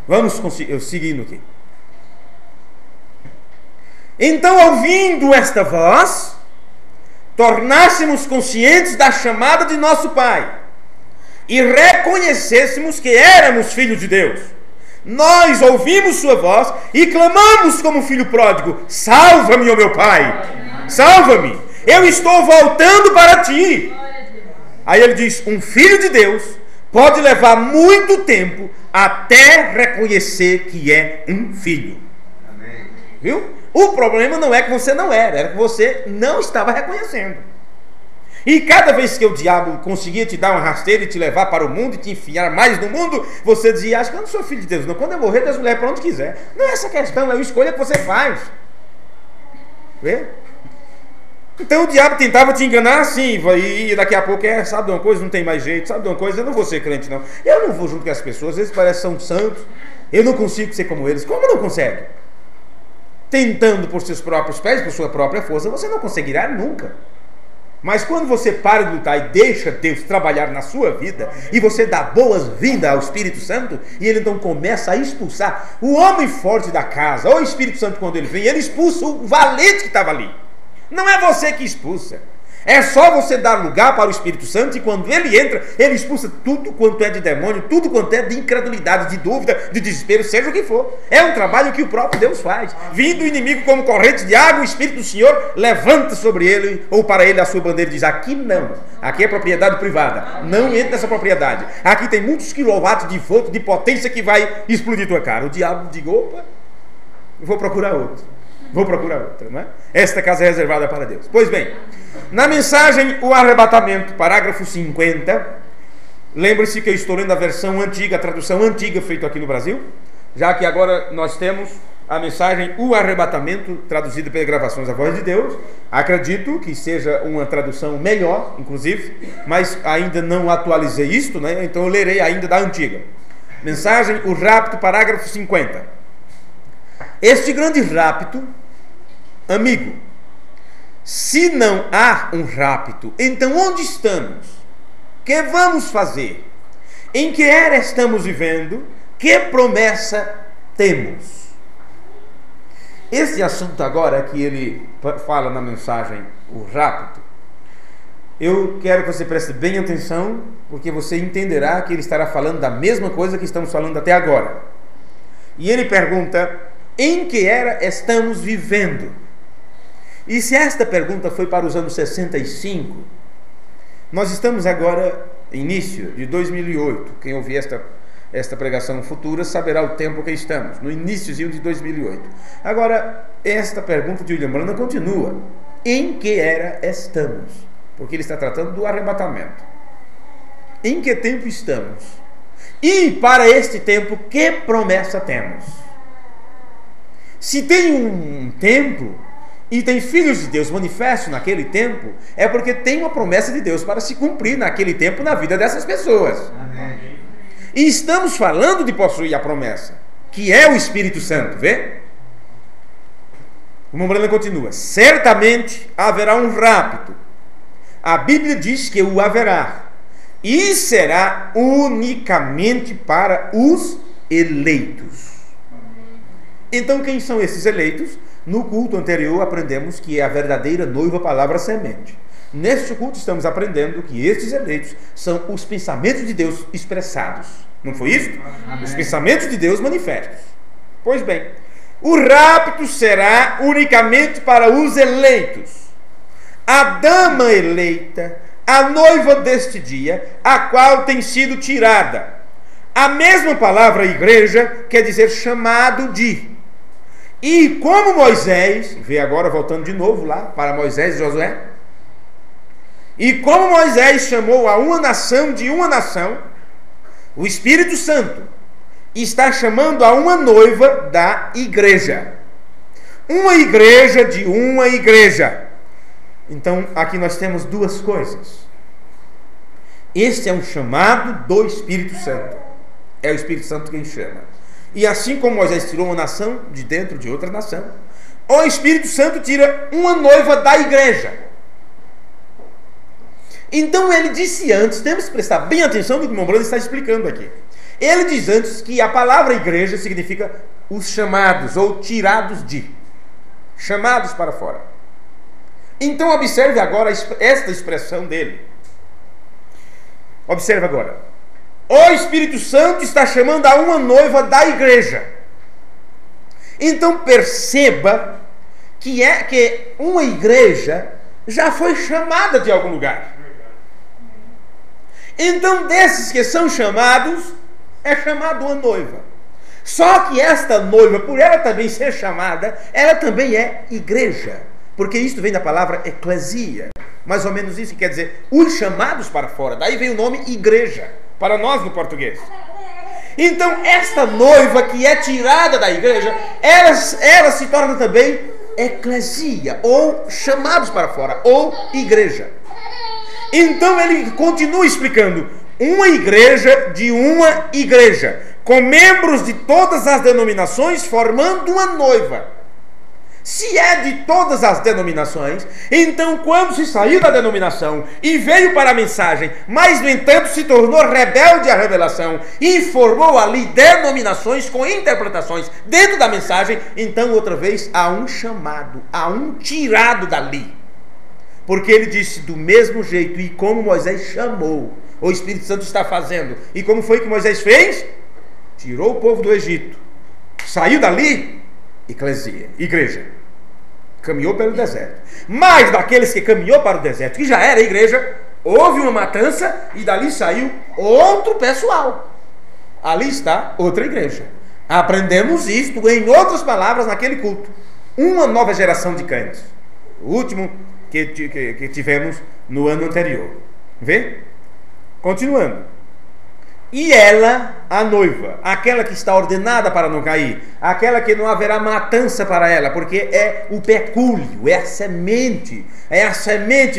Vamos seguindo aqui. Então, ouvindo esta voz, tornássemos conscientes da chamada de nosso Pai e reconhecêssemos que éramos filhos de Deus. Nós ouvimos sua voz e clamamos como filho pródigo: salva-me, ó meu Pai, salva-me, eu estou voltando para ti. Aí ele diz: um filho de Deus pode levar muito tempo até reconhecer que é um filho. Amém. Viu? O problema não é que você não era que você não estava reconhecendo. E cada vez que o diabo conseguia te dar uma rasteira e te levar para o mundo e te enfiar mais no mundo, você dizia: acho que eu não sou filho de Deus, não. Quando eu morrer, Deus me leva para onde quiser. Não é essa questão, é a escolha que você faz. Vê? Então o diabo tentava te enganar assim, e daqui a pouco sabe de uma coisa, não tem mais jeito, sabe de uma coisa, eu não vou ser crente não. Eu não vou junto com as pessoas, às vezes parecem são santos, eu não consigo ser como eles. Como não consegue? Tentando por seus próprios pés, por sua própria força, você não conseguirá nunca. Mas quando você para de lutar e deixa Deus trabalhar na sua vida, e você dá boas-vindas ao Espírito Santo, e ele então começa a expulsar o homem forte da casa, ou o Espírito Santo, quando ele vem, ele expulsa o valente que estava ali. Não é você que expulsa. É só você dar lugar para o Espírito Santo, e quando ele entra, ele expulsa tudo quanto é de demônio, tudo quanto é de incredulidade, de dúvida, de desespero, seja o que for. É um trabalho que o próprio Deus faz. Vindo o inimigo como corrente de água, o Espírito do Senhor levanta sobre ele, ou para ele, a sua bandeira e diz: aqui não, aqui é propriedade privada, não entre nessa propriedade, aqui tem muitos quilowatts de volta, de potência que vai explodir tua cara. O diabo diz: opa, vou procurar outro. Vou procurar outra, não é? Esta casa é reservada para Deus. Pois bem, na mensagem O Arrebatamento, parágrafo 50, lembre-se que eu estou lendo a versão antiga, a tradução antiga feita aqui no Brasil, já que agora nós temos a mensagem O Arrebatamento, traduzida pelas Gravações da Voz de Deus. Acredito que seja uma tradução melhor, inclusive, mas ainda não atualizei isto, né? Então eu lerei ainda da antiga. Mensagem O Rapto, parágrafo 50. Este grande rapto, amigo, se não há um rapto, então onde estamos? Que vamos fazer? Em que era estamos vivendo? Que promessa temos? Esse assunto agora que ele fala na mensagem, o rapto, eu quero que você preste bem atenção, porque você entenderá que ele estará falando da mesma coisa que estamos falando até agora. E ele pergunta: em que era estamos vivendo? E se esta pergunta foi para os anos 65, nós estamos agora, início de 2008. Quem ouvir esta pregação futura saberá o tempo que estamos, no iníciozinho de 2008. Agora, esta pergunta de William Branham continua: em que era estamos? Porque ele está tratando do arrebatamento. Em que tempo estamos? E para este tempo, que promessa temos? Se tem um tempo e tem filhos de Deus manifestos naquele tempo, é porque tem uma promessa de Deus para se cumprir naquele tempo na vida dessas pessoas. Amém. E estamos falando de possuir a promessa, que é o Espírito Santo, vê? O Mombrana continua: certamente haverá um rapto. A Bíblia diz que o haverá, e será unicamente para os eleitos. Então, quem são esses eleitos? No culto anterior aprendemos que é a verdadeira noiva, palavra semente. Neste culto estamos aprendendo que estes eleitos são os pensamentos de Deus expressados. Não foi isso? Amém. Os pensamentos de Deus manifestos. Pois bem, o rapto será unicamente para os eleitos. A dama eleita, a noiva deste dia, a qual tem sido tirada. A mesma palavra igreja quer dizer chamado de. E como Moisés, vê agora voltando de novo lá para Moisés e Josué, e como Moisés chamou a uma nação de uma nação, o Espírito Santo está chamando a uma noiva da igreja. Uma igreja de uma igreja. Então aqui nós temos duas coisas. Este é um chamado do Espírito Santo. É o Espírito Santo quem chama. E assim como Moisés tirou uma nação de dentro de outra nação, o Espírito Santo tira uma noiva da igreja. Então ele disse antes, temos que prestar bem atenção no que o irmão Brando está explicando aqui. Ele diz antes que a palavra igreja significa os chamados ou tirados de. Chamados para fora. Então observe agora esta expressão dele. Observe agora. O Espírito Santo está chamando a uma noiva da igreja. Então perceba que uma igreja já foi chamada de algum lugar. Então desses que são chamados, é chamado uma noiva. Só que esta noiva, por ela também ser chamada, ela também é igreja. Porque isto vem da palavra eclesia. Mais ou menos isso que quer dizer os chamados para fora. Daí vem o nome igreja, para nós no português. Então esta noiva que é tirada da igreja, ela se torna também eclesia, ou chamados para fora, ou igreja. Então ele continua explicando, uma igreja de uma igreja, com membros de todas as denominações, formando uma noiva. Se é de todas as denominações, então quando se saiu da denominação e veio para a mensagem, mas no entanto se tornou rebelde à revelação e formou ali denominações com interpretações dentro da mensagem, então outra vez há um chamado, há um tirado dali. Porque ele disse, do mesmo jeito, e como Moisés chamou, o Espírito Santo está fazendo. E como foi que Moisés fez? Tirou o povo do Egito, saiu dali, eclesia, igreja, caminhou pelo deserto. Mas daqueles que caminhou para o deserto, que já era igreja, houve uma matança e dali saiu outro pessoal. Ali está outra igreja. Aprendemos isto, em outras palavras, naquele culto. Uma nova geração de crentes. O último que tivemos no ano anterior. Vê? Continuando. E ela, a noiva, aquela que está ordenada para não cair, aquela que não haverá matança para ela, porque é o pecúlio, é a semente,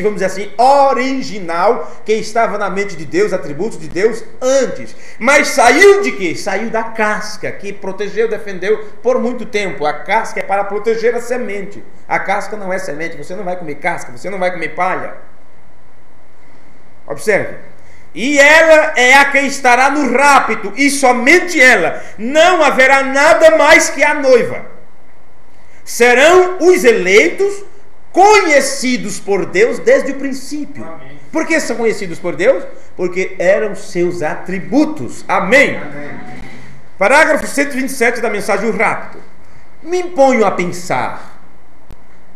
vamos dizer assim, original, que estava na mente de Deus, atributos de Deus antes. Mas saiu de quê? Saiu da casca, que protegeu, defendeu por muito tempo. A casca é para proteger a semente. A casca não é semente, você não vai comer casca, você não vai comer palha. Observe. E ela é a que estará no rapto, e somente ela. Não haverá nada mais que a noiva. Serão os eleitos conhecidos por Deus desde o princípio. Amém. Por que são conhecidos por Deus? Porque eram seus atributos. Amém. Amém. Parágrafo 127 da mensagem O Rapto. Me imponho a pensar.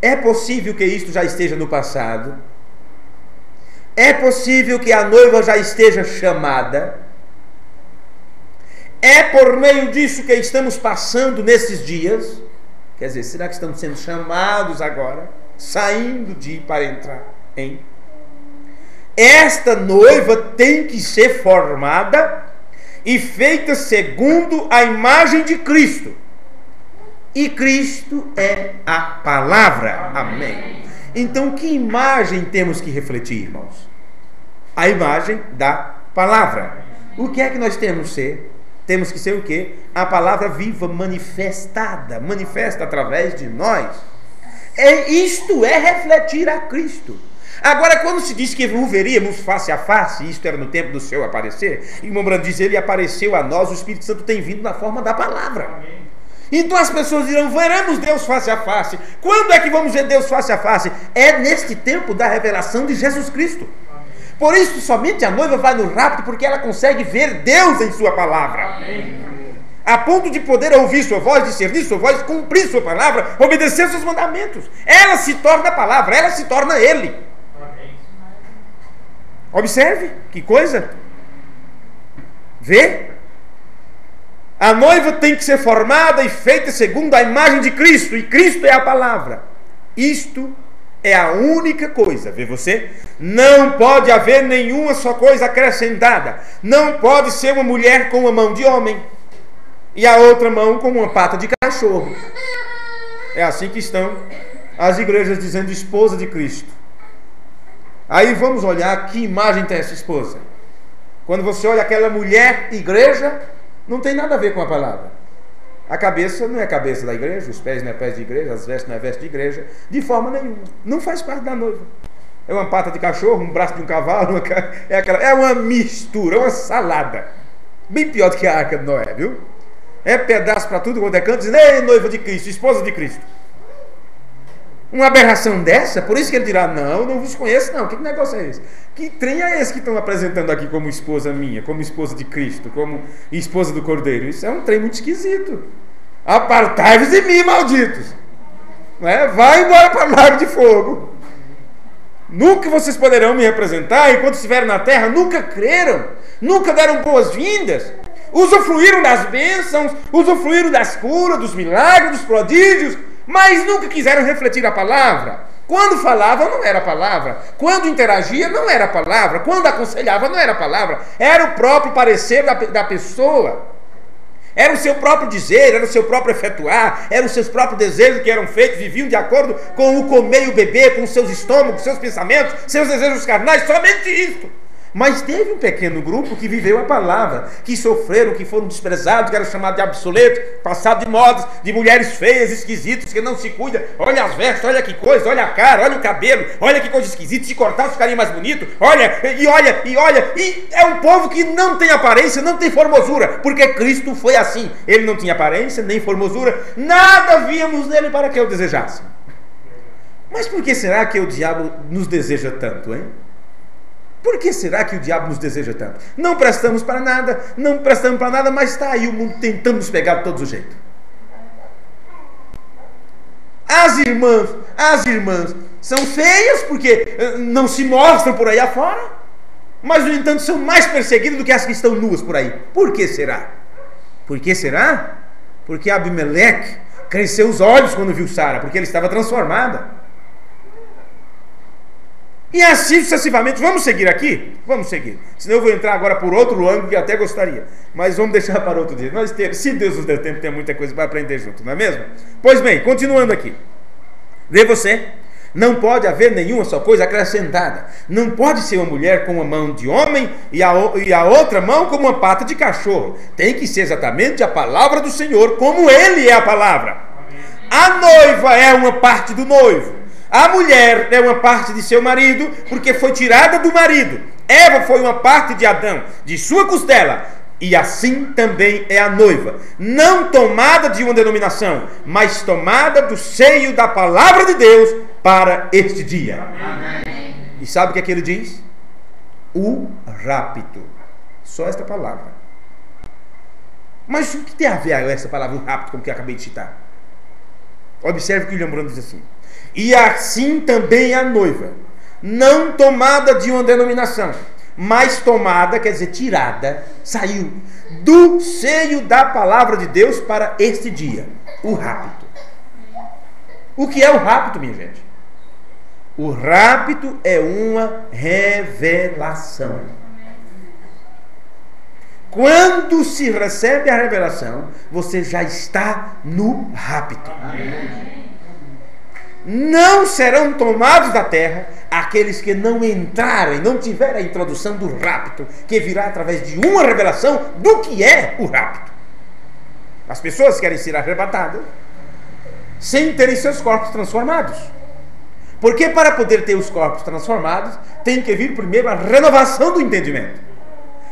É possível que isto já esteja no passado? É possível que a noiva já esteja chamada? É por meio disso que estamos passando nesses dias? Quer dizer, será que estamos sendo chamados agora? Saindo de para entrar em? Esta noiva tem que ser formada e feita segundo a imagem de Cristo. E Cristo é a palavra. Amém. Então, que imagem temos que refletir, irmãos? A imagem da palavra. O que é que nós temos que ser? Temos que ser o quê? A palavra viva, manifestada, manifesta através de nós. Isto é refletir a Cristo. Agora, quando se diz que o veríamos face a face, isto era no tempo do seu aparecer, e o irmão Brando diz, ele apareceu a nós, o Espírito Santo tem vindo na forma da palavra. Então as pessoas dirão, veremos Deus face a face. Quando é que vamos ver Deus face a face? É neste tempo da revelação de Jesus Cristo. Por isso somente a noiva vai no rapto, porque ela consegue ver Deus em sua palavra. Amém. A ponto de poder ouvir sua voz, discernir sua voz, cumprir sua palavra, obedecer seus mandamentos. Ela se torna a palavra, ela se torna Ele. Amém. Observe, que coisa. Vê? A noiva tem que ser formada e feita segundo a imagem de Cristo, e Cristo é a palavra. Isto é a única coisa, vê você? Não pode haver nenhuma só coisa acrescentada. Não pode ser uma mulher com uma mão de homem e a outra mão com uma pata de cachorro. É assim que estão as igrejas dizendo esposa de Cristo. Aí vamos olhar que imagem tem essa esposa. Quando você olha aquela mulher igreja, Não tem nada a ver com a palavra. A cabeça não é a cabeça da igreja, os pés não é pés de igreja, as vestes não é veste de igreja, de forma nenhuma. Não faz parte da noiva. É uma pata de cachorro, um braço de um cavalo, é uma mistura, é uma salada. Bem pior do que a Arca de Noé, viu? É pedaço para tudo quanto é canto, dizendo, ei, noiva de Cristo, esposa de Cristo. Uma aberração dessa, por isso que ele dirá, não vos conheço não, que negócio é esse? Que trem é esse que estão apresentando aqui como esposa minha, como esposa de Cristo, como esposa do Cordeiro? Isso é um trem muito esquisito. Apartai-vos de mim, malditos. Vai embora para o lago de fogo. Nunca vocês poderão me representar, enquanto estiveram na terra, nunca creram, nunca deram boas-vindas, usufruíram das bênçãos, usufruíram das curas, dos milagres, dos prodígios, mas nunca quiseram refletir a palavra. Quando falavam, não era palavra. Quando interagia, não era palavra. Quando aconselhava, não era palavra. Era o próprio parecer da pessoa. Era o seu próprio dizer, era o seu próprio efetuar, eram os seus próprios desejos que eram feitos, viviam de acordo com o comer e o beber, com os seus estômagos, seus pensamentos, seus desejos carnais, somente isso. Mas teve um pequeno grupo que viveu a palavra, que sofreram, que foram desprezados, que eram chamados de obsoletos, passados de modas, de mulheres feias, esquisitas, que não se cuidam. Olha as vestes, olha que coisa, olha a cara, olha o cabelo, olha que coisa esquisita, se cortar ficaria mais bonito, olha, e é um povo que não tem aparência, não tem formosura, porque Cristo foi assim. Ele não tinha aparência, nem formosura, nada víamos nele para que eu desejasse. Mas por que será que o diabo nos deseja tanto, hein? Por que será que o diabo nos deseja tanto? Não prestamos para nada, mas está aí o mundo tentando nos pegar de todos os jeitos. As irmãs são feias porque não se mostram por aí afora, mas no entanto são mais perseguidas do que as que estão nuas por aí. Por que será? Porque Abimeleque cresceu os olhos quando viu Sara, porque ela estava transformada. E assim sucessivamente. Vamos seguir aqui? Vamos seguir. Senão eu vou entrar agora por outro ângulo que até gostaria. Mas vamos deixar para outro dia. Se Deus nos der tempo, tem muita coisa para aprender junto, não é mesmo? Pois bem, continuando aqui. Vê você. Não pode haver nenhuma só coisa acrescentada. Não pode ser uma mulher com uma mão de homem e a outra mão como uma pata de cachorro. Tem que ser exatamente a palavra do Senhor, como Ele é a palavra. A noiva é uma parte do noivo. A mulher é uma parte de seu marido, porque foi tirada do marido. Eva foi uma parte de Adão, de sua costela. E assim também é a noiva, não tomada de uma denominação, mas tomada do seio da palavra de Deus para este dia. Amém. E sabe o que é que ele diz? O rapto. Só esta palavra. Mas o que tem a ver essa palavra, o rapto, como que eu acabei de citar? Observe que William Branham diz assim: e assim também a noiva, não tomada de uma denominação, mas tomada, quer dizer, tirada, saiu do seio da palavra de Deus para este dia, o rapto. O que é o rapto, minha gente? O rapto é uma revelação. Quando se recebe a revelação, você já está no rapto. Amém. Não serão tomados da terra aqueles que não entrarem, não tiverem a introdução do rapto, que virá através de uma revelação do que é o rapto. As pessoas querem ser arrebatadas sem terem seus corpos transformados, porque para poder ter os corpos transformados tem que vir primeiro a renovação do entendimento.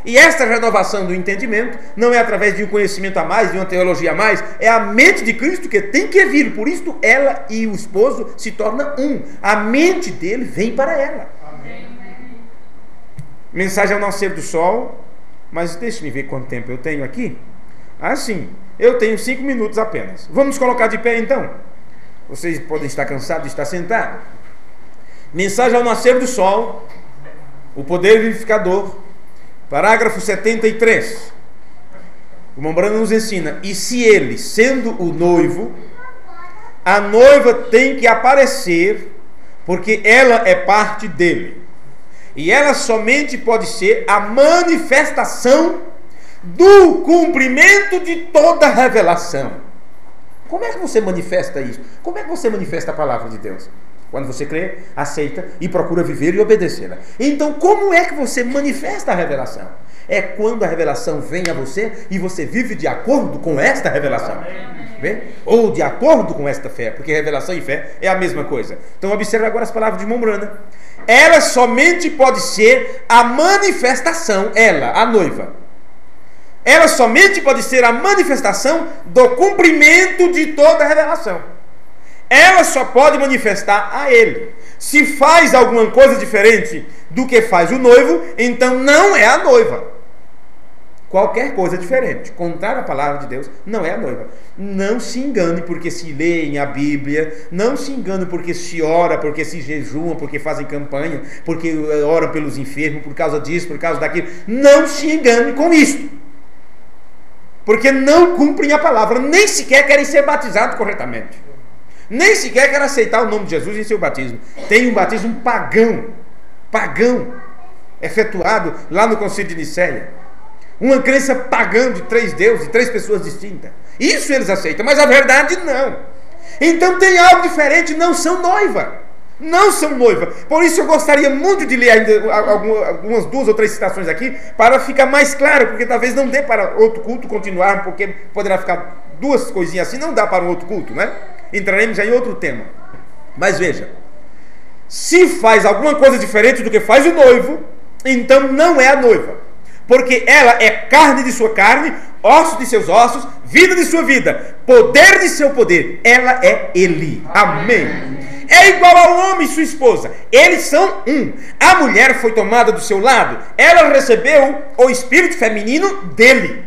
E esta renovação do entendimento não é através de um conhecimento a mais, de uma teologia a mais, é a mente de Cristo que tem que vir. Por isso ela e o esposo se tornam um. A mente dele vem para ela. Amém. Mensagem ao nascer do sol. Mas deixe-me ver quanto tempo eu tenho aqui. Sim, eu tenho 5 minutos apenas. Vamos colocar de pé então. Vocês podem estar cansados de estar sentados. Mensagem ao nascer do sol. O poder vivificador. Parágrafo 73. O irmão Branham nos ensina: e se ele, sendo o noivo, a noiva tem que aparecer, porque ela é parte dele, e ela somente pode ser a manifestação do cumprimento de toda a revelação. Como é que você manifesta isso? Como é que você manifesta a palavra de Deus? Quando você crê, aceita e procura viver e obedecê-la. Então, como é que você manifesta a revelação? É quando a revelação vem a você e você vive de acordo com esta revelação. Vê? Ou de acordo com esta fé, porque revelação e fé é a mesma coisa. Então observe agora as palavras de Mombrana. Ela somente pode ser a manifestação, ela, a noiva. Ela somente pode ser a manifestação do cumprimento de toda a revelação. Ela só pode manifestar a ele. Se faz alguma coisa diferente do que faz o noivo, então não é a noiva. Qualquer coisa diferente, contrária à palavra de Deus, não é a noiva. Não se engane porque se leem a Bíblia, não se engane porque se ora, porque se jejuam, porque fazem campanha, porque oram pelos enfermos, por causa disso, por causa daquilo. Não se engane com isso. Porque não cumprem a palavra, nem sequer querem ser batizados corretamente. Nem sequer querem aceitar o nome de Jesus em seu batismo. Tem um batismo pagão, efetuado lá no Concílio de Nicéia. Uma crença pagã de 3 deuses, de 3 pessoas distintas. Isso eles aceitam, mas a verdade não. Então tem algo diferente, não são noiva. Não são noiva. Por isso eu gostaria muito de ler ainda algumas 2 ou 3 citações aqui, para ficar mais claro, porque talvez não dê para outro culto continuar, porque poderá ficar 2 coisinhas assim, não dá para um outro culto, né? Entraremos já em outro tema. Mas veja, se faz alguma coisa diferente do que faz o noivo, então não é a noiva. Porque ela é carne de sua carne, osso de seus ossos, vida de sua vida, poder de seu poder. Ela é ele. Amém. É igual ao homem e sua esposa. Eles são um. A mulher foi tomada do seu lado. Ela recebeu o espírito feminino dele.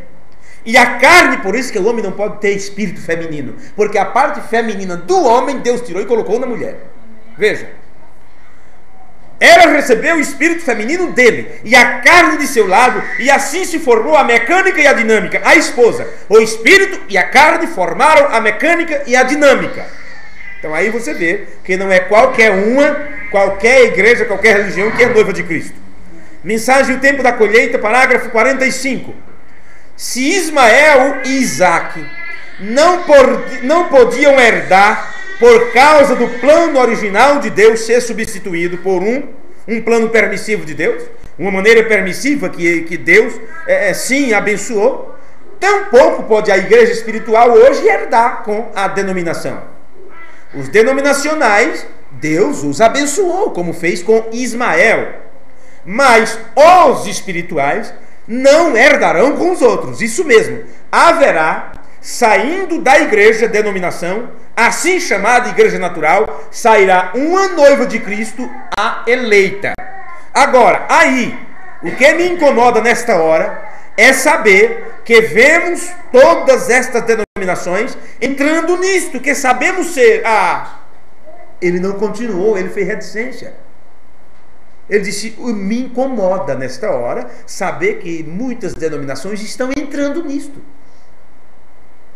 E a carne, por isso que o homem não pode ter espírito feminino. Porque a parte feminina do homem, Deus tirou e colocou na mulher. Veja. Ela recebeu o espírito feminino dele e a carne de seu lado, e assim se formou a mecânica e a dinâmica. A esposa, o espírito e a carne formaram a mecânica e a dinâmica. Então aí você vê que não é qualquer igreja, qualquer religião que é noiva de Cristo. Mensagem do tempo da colheita, parágrafo 45. Se Ismael e Isaque não podiam herdar por causa do plano original de Deus ser substituído por um plano permissivo de Deus, uma maneira permissiva que Deus sim abençoou, tampouco pode a igreja espiritual hoje herdar com a denominação. Os denominacionais, Deus os abençoou, como fez com Ismael, mas os espirituais não herdarão com os outros. Isso mesmo, haverá, saindo da igreja denominação, assim chamada igreja natural, sairá uma noiva de Cristo, a eleita. Agora, aí, o que me incomoda nesta hora é saber que vemos todas estas denominações entrando nisto, que sabemos ser. Ele não continuou, ele fez reticência. Ele disse, me incomoda nesta hora saber que muitas denominações estão entrando nisto.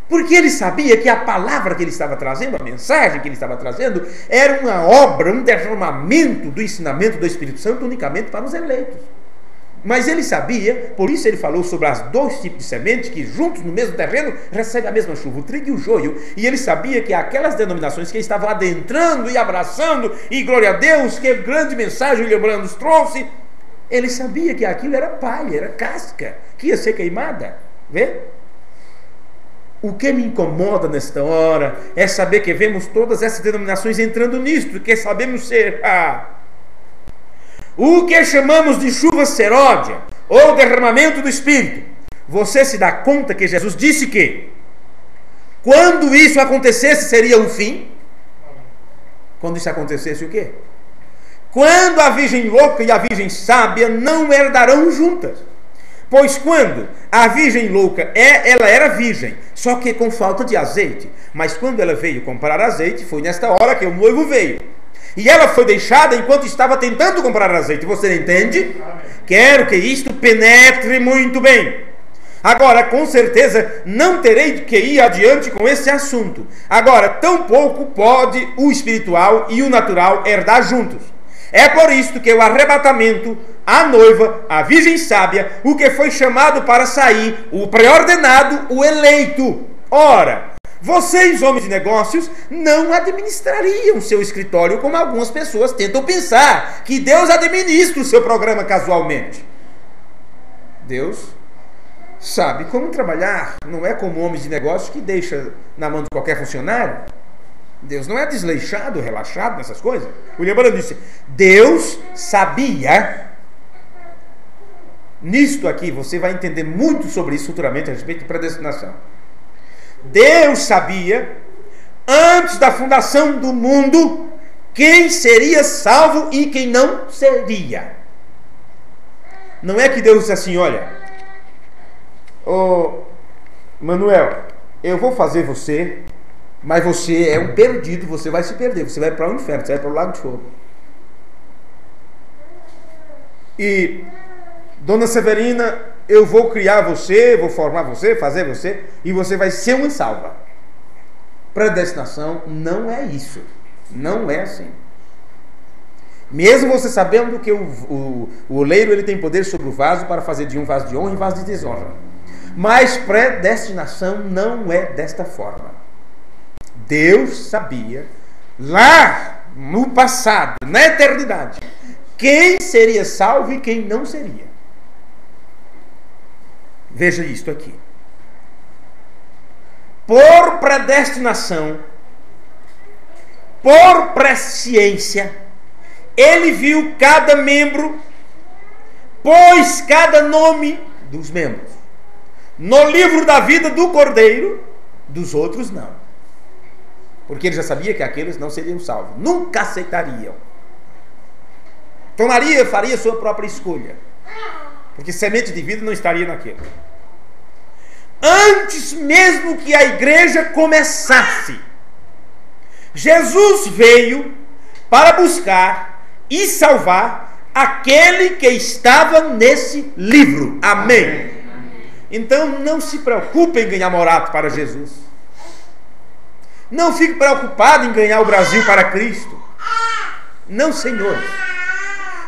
Porque ele sabia que a palavra que ele estava trazendo, a mensagem que ele estava trazendo, era uma obra, um derramamento do ensinamento do Espírito Santo unicamente para os eleitos. Mas ele sabia, por isso ele falou sobre as 2 tipos de sementes que juntos no mesmo terreno recebem a mesma chuva, o trigo e o joio. E ele sabia que aquelas denominações que estavam adentrando e abraçando, e glória a Deus, que grande mensagem o William Branham nos trouxe, ele sabia que aquilo era palha, era casca, que ia ser queimada. Vê? O que me incomoda nesta hora é saber que vemos todas essas denominações entrando nisto, que sabemos ser o que chamamos de chuva seródia, ou derramamento do Espírito. Você se dá conta que Jesus disse que quando isso acontecesse seria o fim? Quando isso acontecesse o quê? Quando a virgem louca e a virgem sábia não herdarão juntas. Pois quando a virgem louca ela era virgem, só que com falta de azeite. Mas quando ela veio comprar azeite, foi nesta hora que o noivo veio. E ela foi deixada enquanto estava tentando comprar azeite. Você entende? Quero que isto penetre muito bem. Agora, com certeza, não terei que ir adiante com esse assunto. Agora, tampouco pode o espiritual e o natural herdar juntos. É por isto que o arrebatamento, a noiva, a virgem sábia, o que foi chamado para sair, o pré-ordenado, o eleito. Ora, Vocês, homens de negócios, não administrariam seu escritório como algumas pessoas tentam pensar, que Deus administra o seu programa casualmente. Deus sabe como trabalhar, não é como homens de negócios que deixa na mão de qualquer funcionário. Deus não é desleixado, relaxado nessas coisas. William Branham disse, Deus sabia. Nisto aqui, você vai entender muito sobre isso futuramente, a respeito de predestinação. Deus sabia, antes da fundação do mundo, quem seria salvo e quem não seria. Não é que Deus disse assim, olha, ô Manuel, eu vou fazer você, mas você é um perdido, você vai se perder, você vai para o inferno, você vai para o lago de fogo. E Dona Severina, eu vou criar você, vou formar você, fazer você, e você vai ser uma salva. Predestinação não é isso. Não é assim. Mesmo você sabendo que o oleiro ele tem poder sobre o vaso para fazer de um vaso de honra e vaso de desonra. Mas predestinação não é desta forma. Deus sabia, lá no passado, na eternidade, quem seria salvo e quem não seria. Veja isto aqui. Por predestinação, por presciência, ele viu cada membro, pôs cada nome dos membros no livro da vida do Cordeiro, dos outros não. Porque ele já sabia que aqueles não seriam salvos, nunca aceitariam. Faria sua própria escolha. Porque semente de vida não estaria naquele. Antes mesmo que a igreja começasse, Jesus veio para buscar e salvar aquele que estava nesse livro. Amém. Então não se preocupe em ganhar Morato para Jesus. Não fique preocupado em ganhar o Brasil para Cristo. Não, senhores.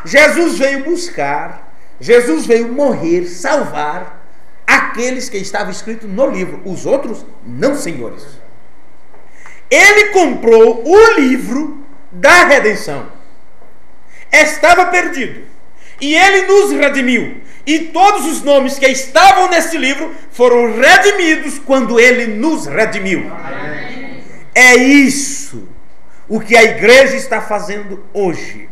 Jesus veio buscar, Jesus veio morrer, salvar aqueles que estavam escritos no livro. Os outros, não, senhores. Ele comprou o livro da redenção. Estava perdido. E ele nos redimiu. E todos os nomes que estavam nesse livro foram redimidos quando ele nos redimiu. Amém. É isso o que a igreja está fazendo hoje.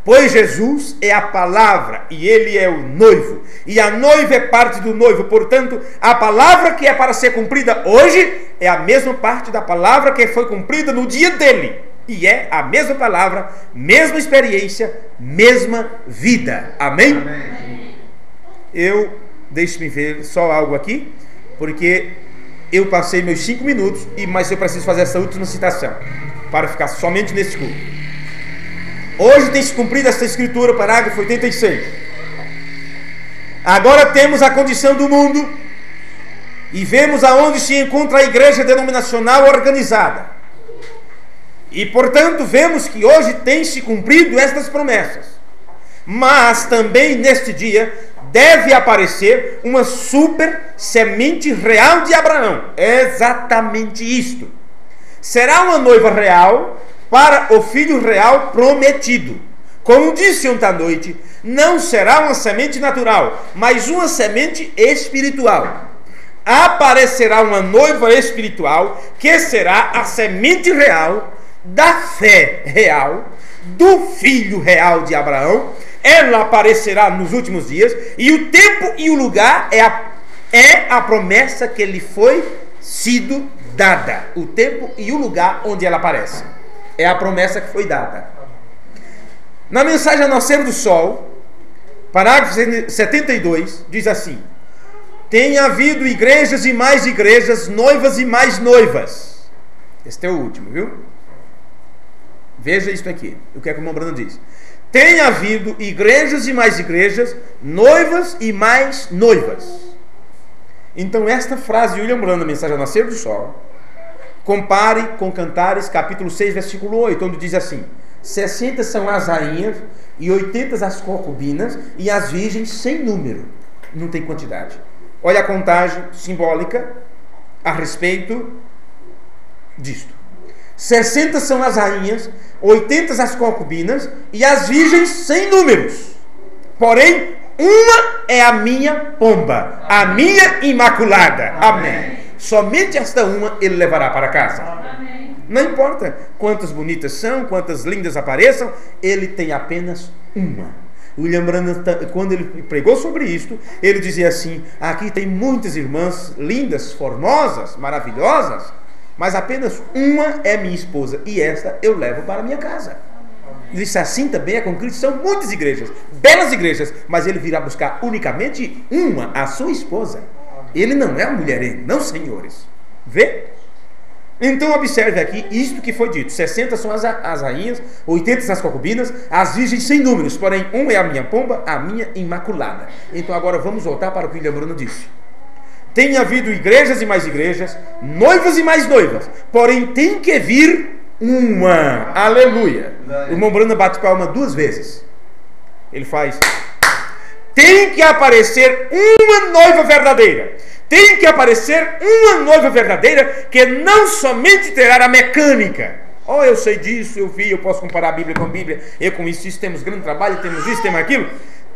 Pois Jesus é a palavra e ele é o noivo. E a noiva é parte do noivo. Portanto, a palavra que é para ser cumprida hoje é a mesma parte da palavra que foi cumprida no dia dele. E é a mesma palavra, mesma experiência, mesma vida. Amém? Amém. Deixe-me ver só algo aqui, porque eu passei meus 5 minutos, mas eu preciso fazer essa última citação, para ficar somente nesse culto. Hoje tem se cumprido esta escritura, parágrafo 86. Agora temos a condição do mundo e vemos aonde se encontra a igreja denominacional organizada. E, portanto, vemos que hoje tem se cumprido estas promessas. Mas também neste dia deve aparecer uma super semente real de Abraão. É exatamente isto. Será uma noiva real para o filho real prometido. Como disse ontem à noite, não será uma semente natural, mas uma semente espiritual. Aparecerá uma noiva espiritual, que será a semente real da fé real, do filho real de Abraão. Ela aparecerá nos últimos dias, e o tempo e o lugar é a promessa que lhe foi sido dada. O tempo e o lugar onde ela aparece é a promessa que foi dada. Na mensagem ao nascer do sol, parágrafo 72, diz assim: tem havido igrejas e mais igrejas, noivas e mais noivas. Este é o último, viu? Veja isso aqui, o que é que o irmão Bruno diz. Tem havido igrejas e mais igrejas, noivas e mais noivas. Então esta frase de William Branham, na mensagem ao nascer do sol, compare com Cantares, capítulo 6, versículo 8, onde diz assim: 60 são as rainhas e 80 as concubinas e as virgens sem número. Não tem quantidade. Olha a contagem simbólica a respeito disto. 60 são as rainhas, 80 as concubinas e as virgens sem números. Porém, uma é a minha pomba, a minha imaculada. Amém. Somente esta uma ele levará para casa. Amém. Não importa quantas bonitas são, quantas lindas apareçam, ele tem apenas uma. William Branham, quando ele pregou sobre isto, ele dizia assim: aqui tem muitas irmãs lindas, formosas, maravilhosas, mas apenas uma é minha esposa, e esta eu levo para a minha casa. Ele disse: assim também é com Cristo. São muitas igrejas, belas igrejas, mas ele virá buscar unicamente uma, a sua esposa. Ele não é um mulherengo, não, senhores. Vê? Então observe aqui isto que foi dito: 60 são as rainhas, 80 as concubinas, as virgens sem números, porém uma é a minha pomba, a minha imaculada. Então agora vamos voltar para o que o William Branham disse. Tem havido igrejas e mais igrejas, noivas e mais noivas, porém tem que vir uma. Aleluia. O irmão Branham bate palma 2 vezes. Ele faz: tem que aparecer uma noiva verdadeira. Tem que aparecer uma noiva verdadeira que não somente terá a mecânica. Oh, eu sei disso, eu vi, eu posso comparar a Bíblia com a Bíblia, eu com isso temos grande trabalho, temos isso, temos aquilo.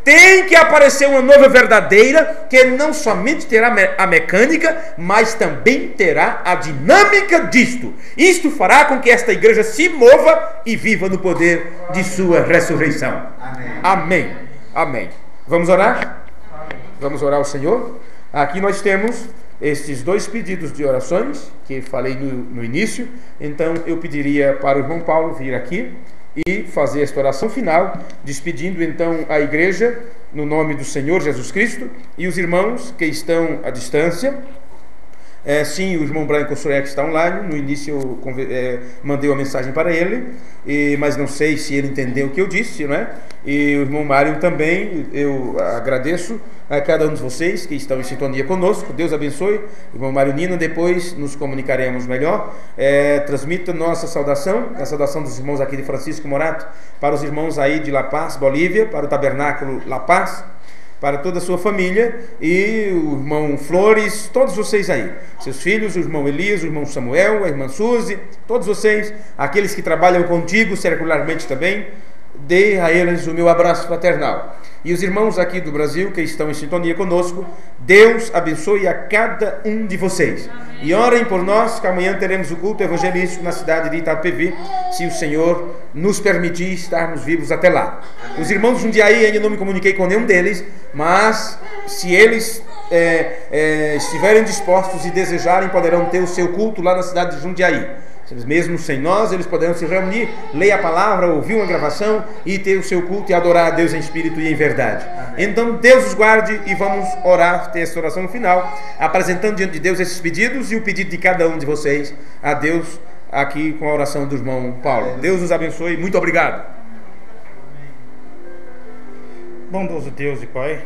Tem que aparecer uma noiva verdadeira que não somente terá a mecânica, mas também terá a dinâmica disto. Isto fará com que esta igreja se mova e viva no poder de sua ressurreição. Amém. Amém. Amém. Vamos orar? Vamos orar ao Senhor? Aqui nós temos estes 2 pedidos de orações que falei no início. Então eu pediria para o irmão Paulo vir aqui e fazer esta oração final, despedindo então a igreja no nome do Senhor Jesus Cristo, e os irmãos que estão à distância. Sim, o irmão Brian Kossorek está online. No início eu mandei uma mensagem para ele, mas não sei se ele entendeu o que eu disse, não é? E o irmão Mário também. Eu agradeço a cada um de vocês que estão em sintonia conosco. Deus abençoe. Irmão Mário Nino, depois nos comunicaremos melhor. Transmita nossa saudação, a saudação dos irmãos aqui de Francisco Morato, para os irmãos aí de La Paz, Bolívia, para o Tabernáculo La Paz, para toda a sua família, e o irmão Flores, todos vocês aí, seus filhos, o irmão Elias, o irmão Samuel, a irmã Suzy, todos vocês, aqueles que trabalham contigo circularmente também, dê a eles o meu abraço fraternal. E os irmãos aqui do Brasil que estão em sintonia conosco, Deus abençoe a cada um de vocês. Amém. E orem por nós, que amanhã teremos o culto evangelístico na cidade de Itapevi, se o Senhor nos permitir estarmos vivos até lá. Amém. Os irmãos de Jundiaí, ainda não me comuniquei com nenhum deles, mas se eles estiverem dispostos e desejarem, poderão ter o seu culto lá na cidade de Jundiaí. Mesmo sem nós, eles poderão se reunir, ler a palavra, ouvir uma gravação e ter o seu culto e adorar a Deus em espírito e em verdade. Amém. Então Deus os guarde, e vamos orar, ter essa oração no final, apresentando diante de Deus esses pedidos e o pedido de cada um de vocês a Deus, aqui com a oração do irmão Paulo. Deus os abençoe, muito obrigado. Bondoso Deus e Pai,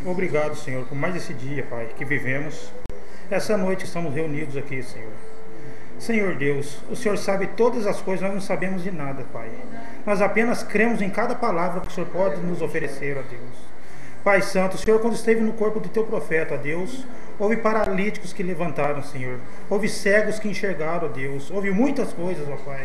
obrigado, Senhor, por mais esse dia, Pai, que vivemos. Essa noite estamos reunidos aqui, Senhor. Senhor Deus, o Senhor sabe todas as coisas, nós não sabemos de nada, Pai. Nós apenas cremos em cada palavra que o Senhor pode nos oferecer, ó Deus. Pai Santo, o Senhor, quando esteve no corpo do Teu profeta, ó Deus, houve paralíticos que levantaram, Senhor. Houve cegos que enxergaram, ó Deus. Houve muitas coisas, ó Pai.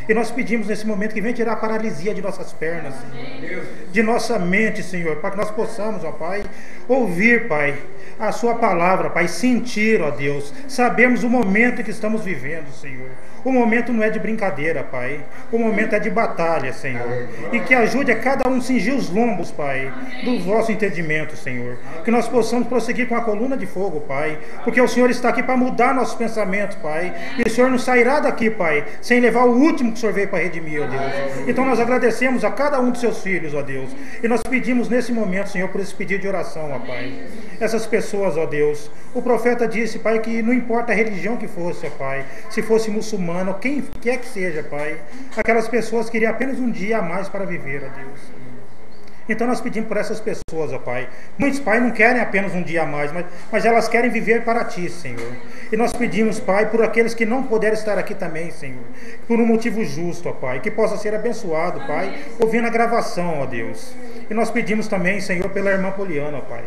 E nós pedimos nesse momento que venha tirar a paralisia de nossas pernas, Senhor, de nossa mente, Senhor, para que nós possamos, ó Pai, ouvir, Pai, a Sua palavra, Pai, sentir, ó Deus, sabermos o momento que estamos vivendo, Senhor. O momento não é de brincadeira, Pai. O momento é de batalha, Senhor. E que ajude a cada um cingir os lombos, Pai, do vosso entendimento, Senhor. Que nós possamos prosseguir com a coluna de fogo, Pai. Porque o Senhor está aqui para mudar nossos pensamentos, Pai. E o Senhor não sairá daqui, Pai, sem levar o último que o Senhor veio para redimir, ó Deus. Então nós agradecemos a cada um dos seus filhos, ó Deus. E nós pedimos nesse momento, Senhor, por esse pedido de oração, ó Pai. Essas pessoas, ó Deus. O profeta disse, Pai, que não importa a religião que fosse, ó Pai. Se fosse muçulmano, quem quer que seja, Pai, aquelas pessoas queriam apenas um dia a mais para viver, ó Deus. Então nós pedimos por essas pessoas, ó Pai. Muitos, Pai, não querem apenas um dia a mais, mas elas querem viver para Ti, Senhor. E nós pedimos, Pai, por aqueles que não puderam estar aqui também, Senhor, por um motivo justo, ó Pai, que possa ser abençoado, Pai, ouvindo a gravação, ó Deus. E nós pedimos também, Senhor, pela irmã Poliana, ó Pai.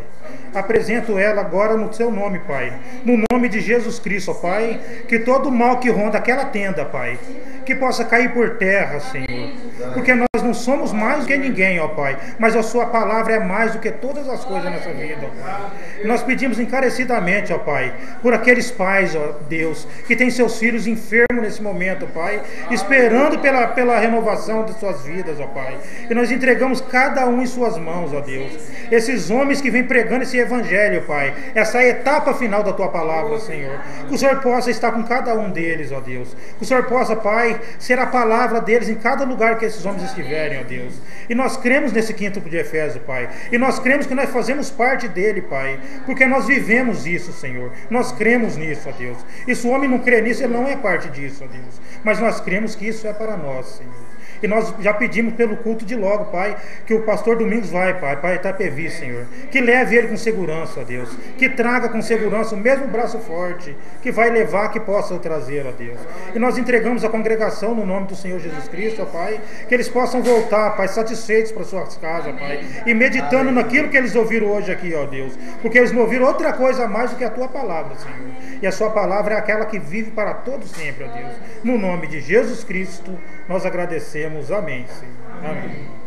Apresento ela agora no seu nome, Pai. No nome de Jesus Cristo, ó Pai. Que todo mal que ronda aquela tenda, Pai, que possa cair por terra, Senhor. Porque nós não somos mais do que ninguém, ó Pai. Mas a sua palavra é mais do que todas as coisas nessa vida, ó Pai. Nós pedimos encarecidamente, ó Pai, por aqueles pais, ó Deus, que têm seus filhos enfermos nesse momento, Pai, esperando pela renovação de suas vidas, ó Pai. E nós entregamos cada um em suas mãos, ó Deus. Esses homens que vêm pregando esse evangelho, Pai, essa etapa final da tua palavra, Senhor. Que o Senhor possa estar com cada um deles, ó Deus. Que o Senhor possa, Pai, ser a palavra deles em cada lugar que esses homens estiverem, ó Deus. E nós cremos nesse quinto de Efésios, Pai. E nós cremos que nós fazemos parte dele, Pai. Porque nós vivemos isso, Senhor. Nós cremos nisso, ó Deus. E se o homem não crê nisso, ele não é parte disso, ó Deus. Mas nós cremos que isso é para nós, Senhor. E nós já pedimos pelo culto de logo, Pai, que o pastor Domingos vai, Pai, para Itapevi, Senhor. Que leve ele com segurança, ó Deus. Que traga com segurança o mesmo braço forte que vai levar, que possa o trazer, ó Deus. E nós entregamos a congregação no nome do Senhor Jesus Cristo, ó Pai, que eles possam voltar, Pai, satisfeitos para suas casas, Pai, e meditando naquilo que eles ouviram hoje aqui, ó Deus. Porque eles não ouviram outra coisa a mais do que a tua palavra, Senhor. E a sua palavra é aquela que vive para todos sempre, ó Deus. No nome de Jesus Cristo, nós agradecemos. Amém, Senhor. Amém.